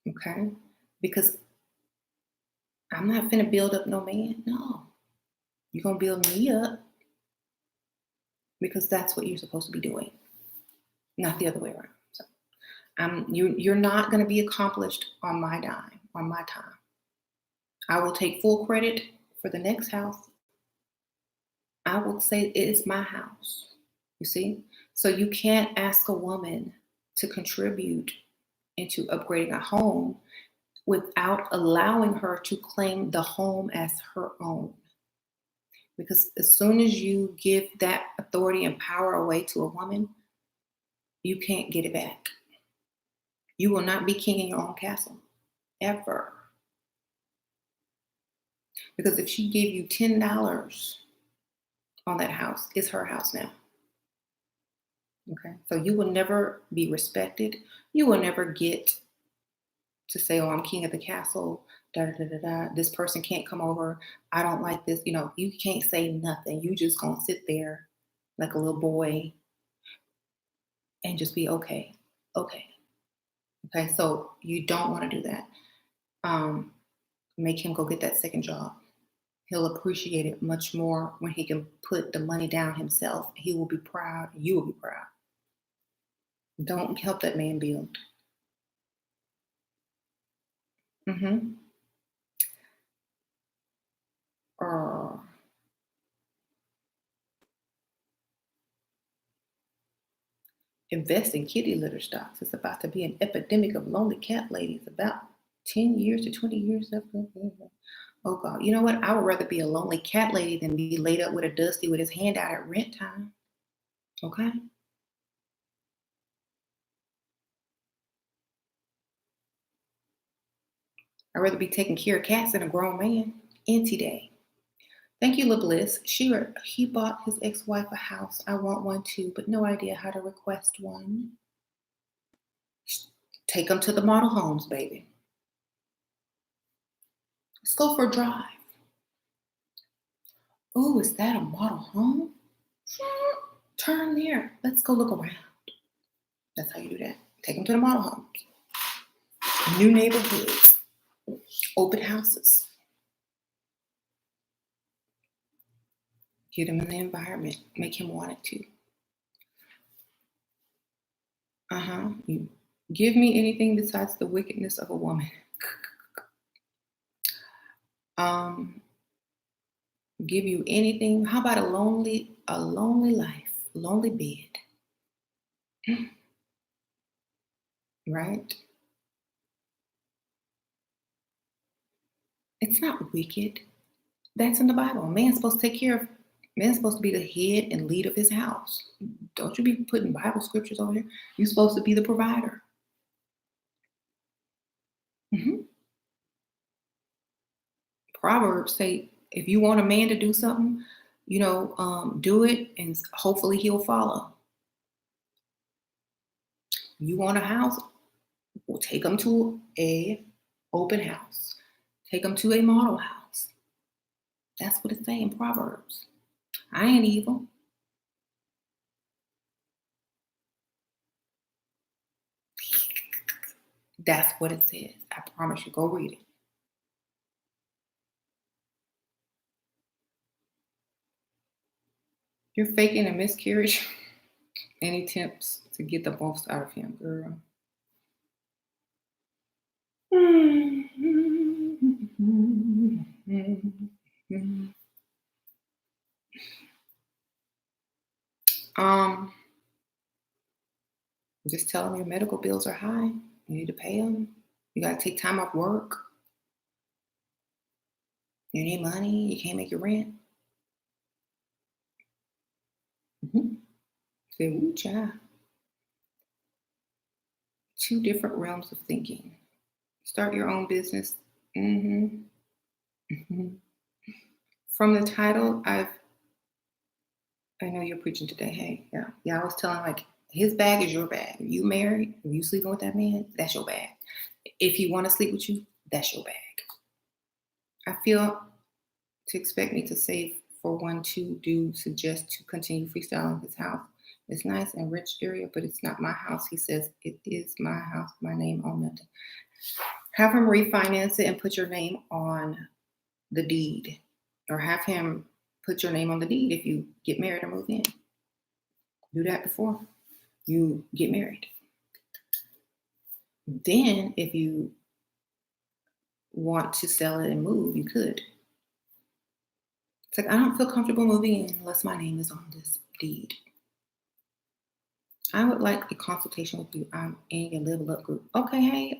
Okay? Because I'm not finna build up no man. No. You're gonna build me up because that's what you're supposed to be doing, not the other way around. So you're not gonna be accomplished on my dime, on my time. I will take full credit for the next house. I will say it is my house. You see? So you can't ask a woman to contribute into upgrading a home without allowing her to claim the home as her own. Because as soon as you give that authority and power away to a woman, you can't get it back. You will not be king in your own castle, ever. Because if she gave you $10 on that house, it's her house now. Okay. So you will never be respected. You will never get to say, oh, I'm king of the castle. Da, da, da, da, da. This person can't come over. I don't like this. You can't say nothing. You just gonna sit there like a little boy and just be okay. Okay. Okay. So you don't want to do that. Um, Make him go get that second job. He'll appreciate it much more when he can put the money down himself. He will be proud. You will be proud. Don't help that man build. Mm-hmm. Or invest in kitty litter stocks. It's about to be an epidemic of lonely cat ladies about 10 years to 20 years. Oh God. You know what? I would rather be a lonely cat lady than be laid up with a dusty with his hand out at rent time. Okay? I'd rather be taking care of cats than a grown man. Auntie day. Thank you, LaBliss. He bought his ex-wife a house. I want one too, but no idea how to request one. Take them to the model homes, baby. Let's go for a drive. Oh, is that a model home? Turn there. Let's go look around. That's how you do that. Take them to the model homes. New neighborhoods. Open houses. Get him in the environment. Make him want it to. You give me anything besides the wickedness of a woman. um, Give you anything. How about a lonely life, lonely bed, right? It's not wicked. That's in the Bible. Man's supposed to be the head and lead of his house. Don't you be putting Bible scriptures on here. You're supposed to be the provider. Mhm. Proverbs say if you want a man to do something, do it, and hopefully he'll follow. You want a house? Well, take them to a open house. Take them to a model house. That's what it's saying in Proverbs. I ain't evil. That's what it says. I promise you. Go read it. You're faking a miscarriage. Any attempts to get the most out of him, girl. Um, just tell them your medical bills are high. You need to pay them. You got to take time off work. You need money. You can't make your rent. Say, ooh, child. Two different realms of thinking. Start your own business. From the title, I know you're preaching today. Hey, yeah. I was telling like his bag is your bag. If you married, if you sleeping with that man, that's your bag. If he want to sleep with you, that's your bag. I feel to expect me to say for one to do suggest to continue freestyling his house. It's nice and rich area, but it's not my house. He says it is my house, my name on nothing. Have him refinance it and put your name on the deed, or have him put your name on the deed if you get married or move in. Do that before you get married. Then, if you want to sell it and move, you could. It's like, I don't feel comfortable moving in unless my name is on this deed. I would like a consultation with you. I'm in your Level Up group. Okay, hey,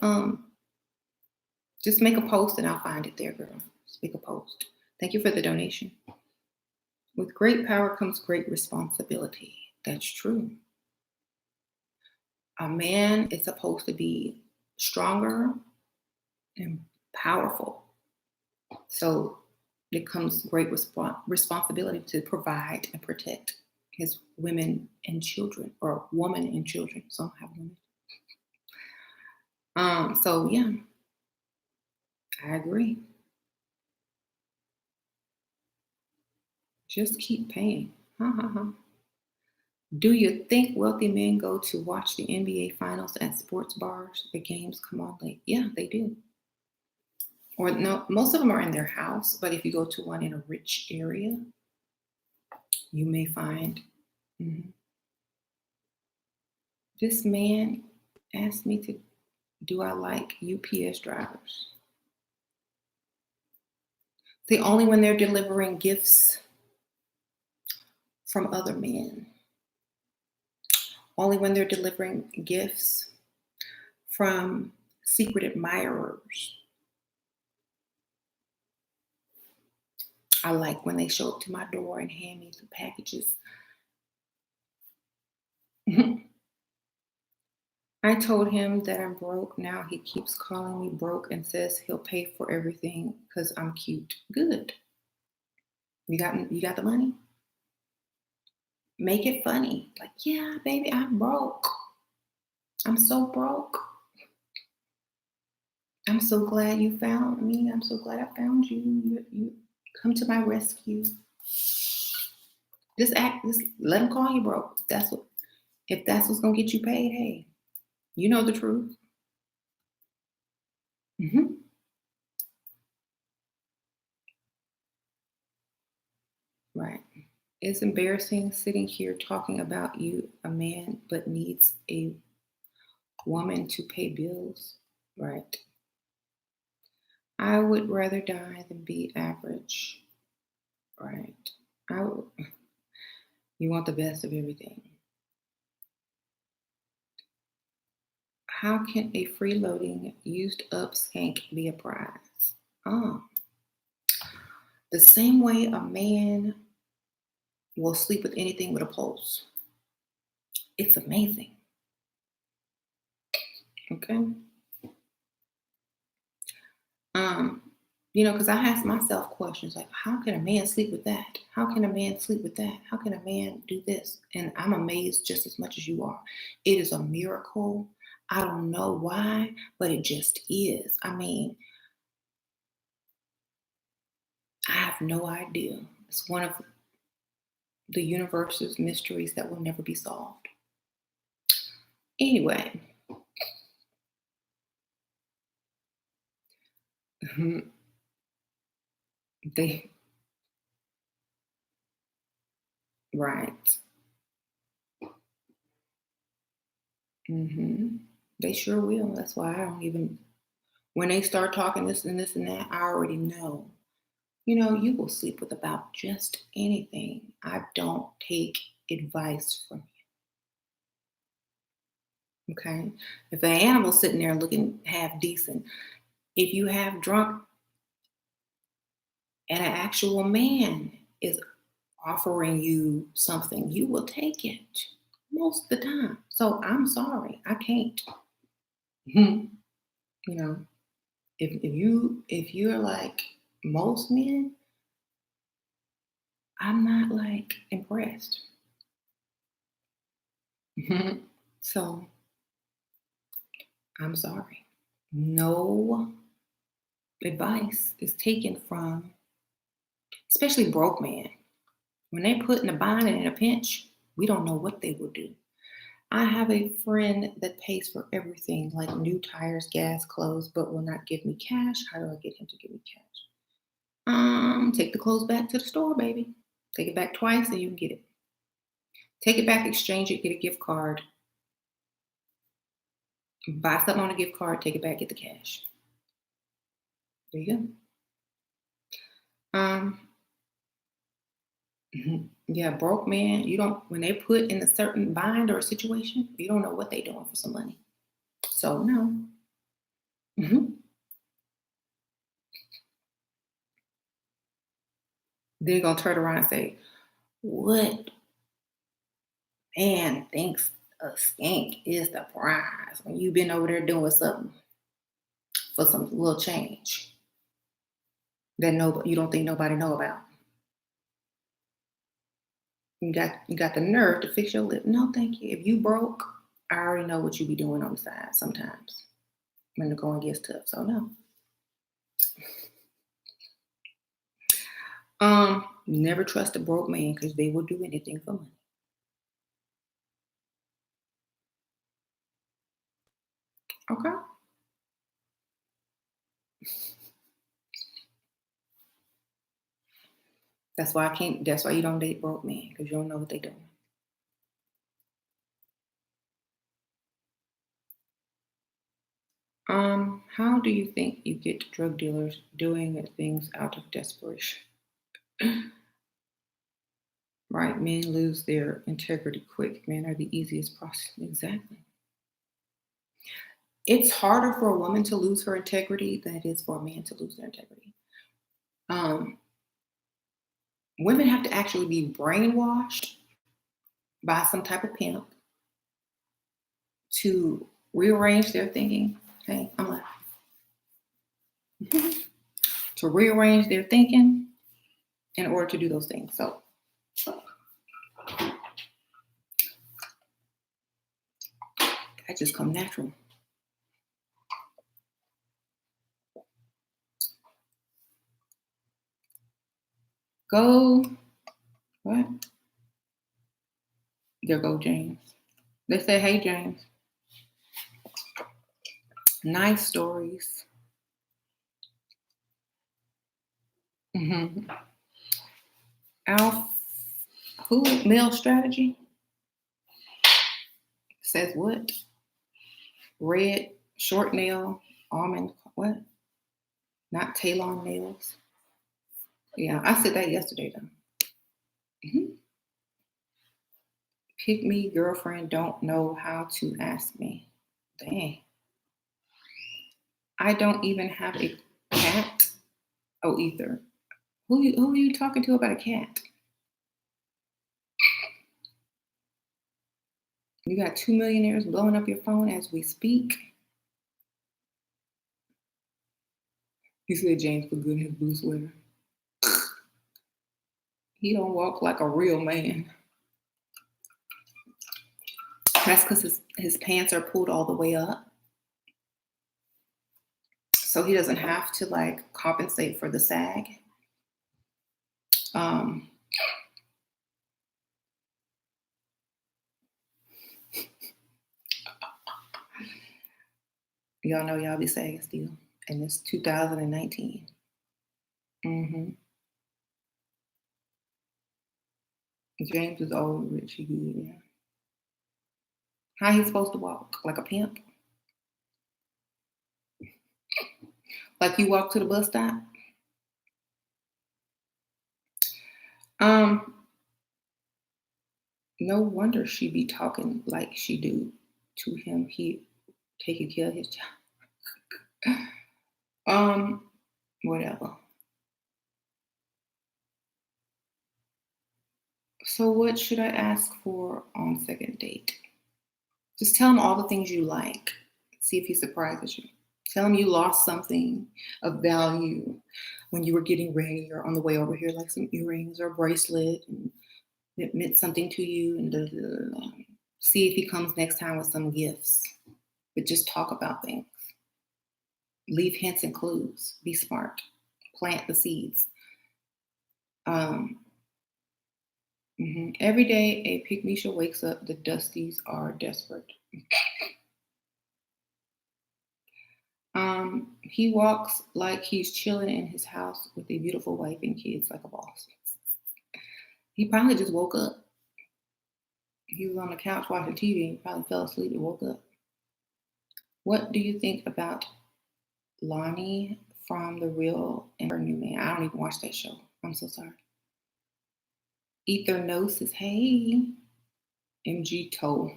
just make a post and I'll find it there, girl. Just make a post. Thank you for the donation. With great power comes great responsibility. That's true. A man is supposed to be stronger and powerful. So it comes great responsibility to provide and protect his women and children, or woman and children. Some have women. So yeah, I agree. Just keep paying. Do you think wealthy men go to watch the NBA finals at sports bars? The games come on late. Yeah, they do. Or no, most of them are in their house, but if you go to one in a rich area, you may find. This man asked me to, do I like UPS drivers? See, only when they're delivering gifts from other men. Only when they're delivering gifts from secret admirers. I like when they show up to my door and hand me some packages. I told him that I'm broke. Now he keeps calling me broke and says he'll pay for everything because I'm cute. Good. You got the money? Make it funny. Like, yeah, baby, I'm broke. I'm so broke. I'm so glad you found me. I'm so glad I found you. You come to my rescue. Just let him call you broke. If that's what's gonna get you paid, hey, you know the truth. Right. It's embarrassing sitting here talking about you, a man, but needs a woman to pay bills. Right. I would rather die than be average. Right. You want the best of everything. How can a freeloading, used up skank be a prize? The same way a man will sleep with anything with a pulse. It's amazing. Okay. Because I ask myself questions like, how can a man sleep with that? How can a man sleep with that? How can a man do this? And I'm amazed just as much as you are. It is a miracle. I don't know why, but it just is. I mean, I have no idea. It's one of the universe's mysteries that will never be solved. Anyway. Right. They sure will. That's why I don't even, when they start talking this and this and that, I already know. You will sleep with about just anything. I don't take advice from you. Okay. If an animal's sitting there looking half decent, if you have drunk and an actual man is offering you something, you will take it most of the time. So I'm sorry, I can't. Mhm. You know, if you're like most men, I'm not like impressed. Mhm. So I'm sorry. No advice is taken from, especially broke men. When they put in a bind and in a pinch, we don't know what they will do. I have a friend that pays for everything, like new tires, gas, clothes, but will not give me cash. How do I get him to give me cash? Take the clothes back to the store, baby. Take it back twice and you can get it. Take it back, exchange it, get a gift card, buy something on a gift card, take it back, get the cash. There you go. Yeah, broke man, you don't, when they put in a certain bind or a situation, you don't know what they're doing for some money. So no. hmm They're gonna turn around and say, "What man thinks a skank is the prize when you've been over there doing something for some little change that you don't think nobody know about? You got the nerve to fix your lip. No, thank you. If you broke, I already know what you be doing on the side sometimes when the going gets tough. So no. Never trust a broke man because they will do anything for money. Okay. That's why I can't. That's why you don't date broke men because you don't know what they're doing. How do you think you get drug dealers doing things out of desperation? Right? Men lose their integrity quick. Men are the easiest process. Exactly. It's harder for a woman to lose her integrity than it is for a man to lose their integrity. Um, Women have to actually be brainwashed by some type of pimp to rearrange their thinking. Okay, I'm like, to rearrange their thinking in order to do those things. So that just come natural. Go, what? There go James. They say, hey, James, nice stories. Mm-hmm. Alf, who? Male strategy says what? Red, short nail, almond, what? Not Talon nails. Yeah, I said that yesterday though. hmm Pick me, girlfriend, don't know how to ask me. Dang. I don't even have a cat. Oh, either. Who are you talking to about a cat? You got two millionaires blowing up your phone as we speak. He said James put good in his blue sweater. He don't walk like a real man. That's because his pants are pulled all the way up. So he doesn't have to like compensate for the sag. Um, y'all know y'all be sagging still. And it's 2019. Mm-hmm. James is old, rich, he good, yeah. How he supposed to walk? Like a pimp? Like you walk to the bus stop? Um, no wonder she be talking like she do to him. He taking care of his job. Um, whatever. So what should I ask for on second date? Just tell him all the things you like. See if he surprises you. Tell him you lost something of value when you were getting ready or on the way over here, like some earrings or a bracelet, and it meant something to you. And see if he comes next time with some gifts. But just talk about things. Leave hints and clues. Be smart. Plant the seeds. Um, Every day, a pygmy wakes up. The Dusties are desperate. He walks like he's chilling in his house with a beautiful wife and kids like a boss. He probably just woke up. He was on the couch watching TV and probably fell asleep and woke up. What do you think about Lonnie from The Real and Her New Man? I don't even watch that show. I'm so sorry. Ethernosis, hey. MG Toe.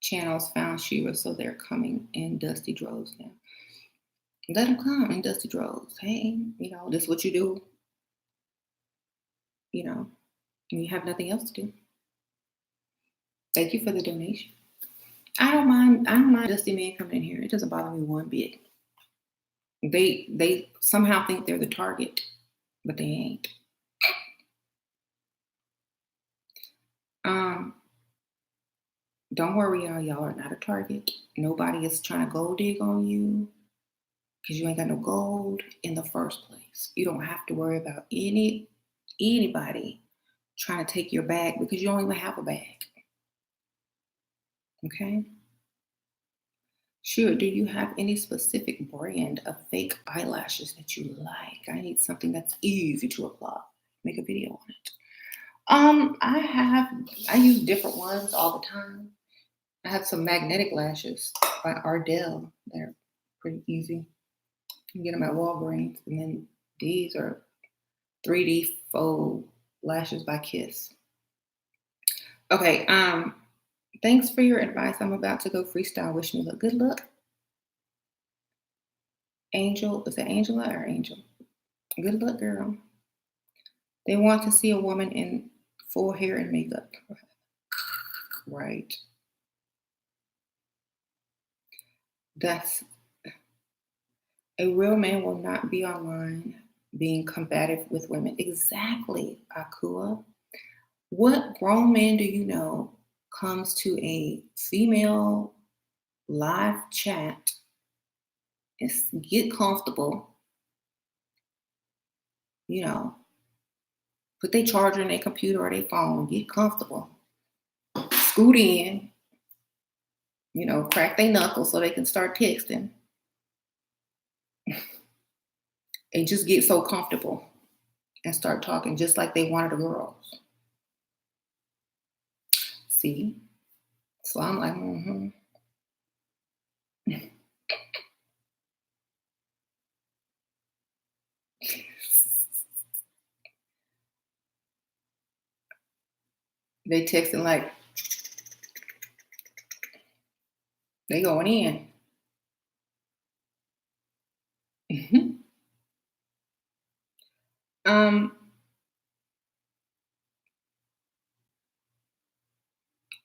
Channels found Shira, so they're coming in dusty droves now. Let them come in dusty droves. Hey, this is what you do, when you have nothing else to do. Thank you for the donation. I don't mind Dusty Man coming in here. It doesn't bother me one bit. They somehow think they're the target, but they ain't. Don't worry, y'all are not a target. Nobody is trying to gold dig on you because you ain't got no gold in the first place. You don't have to worry about anybody trying to take your bag because you don't even have a bag. Okay? Sure, do you have any specific brand of fake eyelashes that you like? I need something that's easy to apply. Make a video on it. I use different ones all the time. I have some magnetic lashes by Ardell. They're pretty easy. You can get them at Walgreens. And then these are 3D faux lashes by Kiss. Okay, thanks for your advice. I'm about to go freestyle. Wish me luck. Good luck. Angel, is it Angela or Angel? Good luck, girl. They want to see a woman in full hair and makeup. Right. That's a real man will not be online being combative with women. Exactly, Akua. What grown man do you know comes to a female live chat and get comfortable, put their charger in their computer or their phone, get comfortable, scoot in, crack their knuckles so they can start texting and just get so comfortable and start talking just like they wanted the girls. See? So I'm like, They texting like they going in.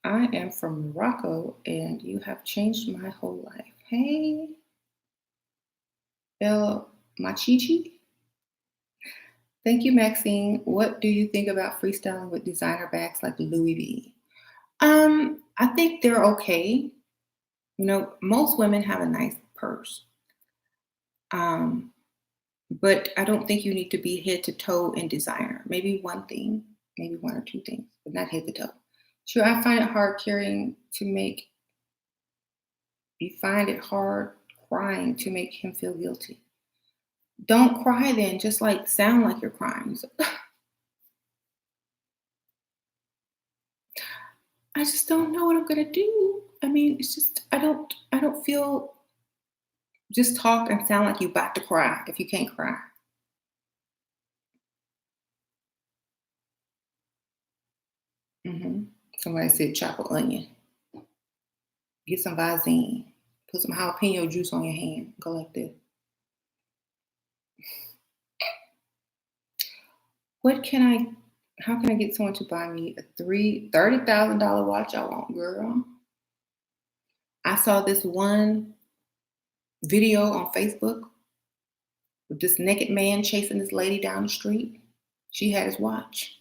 I am from Morocco and you have changed my whole life. Hey, El Machichi. Thank you, Maxine. What do you think about freestyling with designer bags like Louis V? I think they're okay. Most women have a nice purse. But I don't think you need to be head to toe in designer. Maybe one thing, maybe one or two things, but not head to toe. Sure, I find it hard you find it hard crying to make him feel guilty. Don't cry then, just like sound like you're crying. So, I just don't know what I'm gonna do. I mean, it's just I don't feel just talk and sound like you about to cry if you can't cry. Somebody said chop an onion, get some Visine, put some jalapeno juice on your hand, go like this. What can I? How can I get someone to buy me a $30,000 watch I want, girl? I saw this one video on Facebook with this naked man chasing this lady down the street. She had his watch.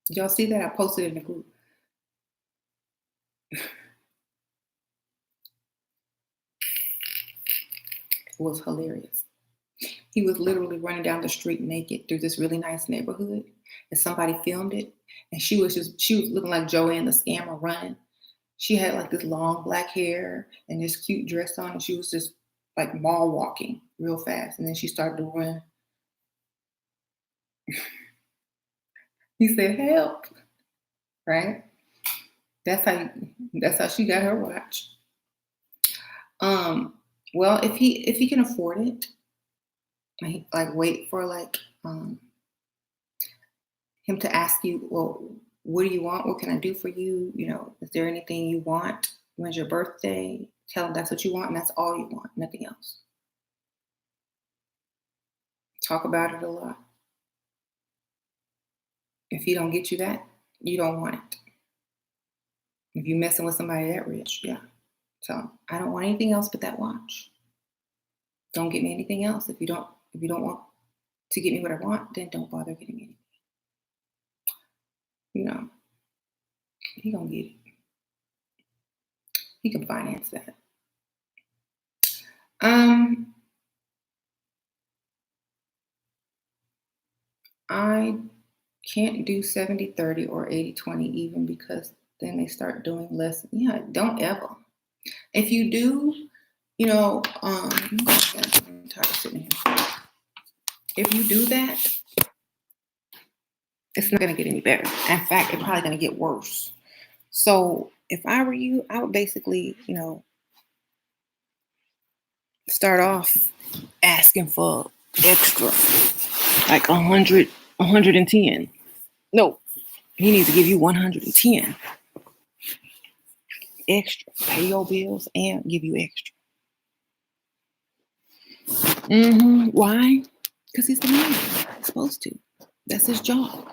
Did y'all see that? I posted it in the group. It was hilarious. He was literally running down the street naked through this really nice neighborhood, and somebody filmed it. And she was looking like Joanne the scammer running. She had like this long black hair and this cute dress on, and she was just like mall walking real fast. And then she started to run. He said, "Help!" Right? That's how she got her watch. Um, well, if he can afford it, like wait for like him to ask you, well, what do you want? What can I do for you? Is there anything you want? When's your birthday? Tell him that's what you want and that's all you want, nothing else. Talk about it a lot. If he don't get you that, you don't want it. If you're messing with somebody that rich, yeah. So I don't want anything else but that watch. Don't get me anything else. If you don't want to get me what I want, then don't bother getting me anything. You know, he gonna get it. He can finance that. Um, I can't do 70/30 or 80/20 even because then they start doing less. Yeah, don't ever. If you do, I'm tired of sitting here. If you do that, it's not going to get any better. In fact, it's probably going to get worse. So if I were you, I would basically, start off asking for extra, like 100, 110. No, he needs to give you 110 extra. Pay your bills and give you extra. Why? Because he's the man. He's supposed to. That's his job.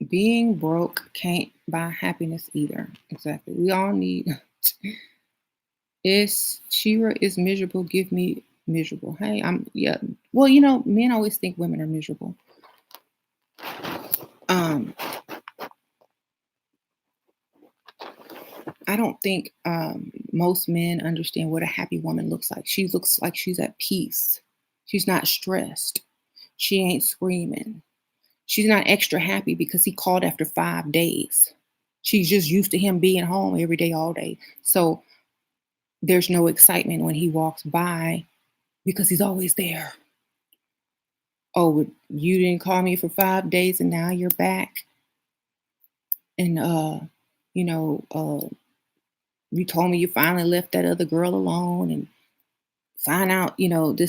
Being broke can't buy happiness either. Exactly. We all need. Is Shira is miserable? Give me miserable. Hey, yeah. Well, men always think women are miserable. I don't think most men understand what a happy woman looks like. She looks like she's at peace. She's not stressed. She ain't screaming. She's not extra happy because he called after 5 days. She's just used to him being home every day, all day. So there's no excitement when he walks by because he's always there. Oh, you didn't call me for 5 days and now you're back. And, you told me you finally left that other girl alone and find out, this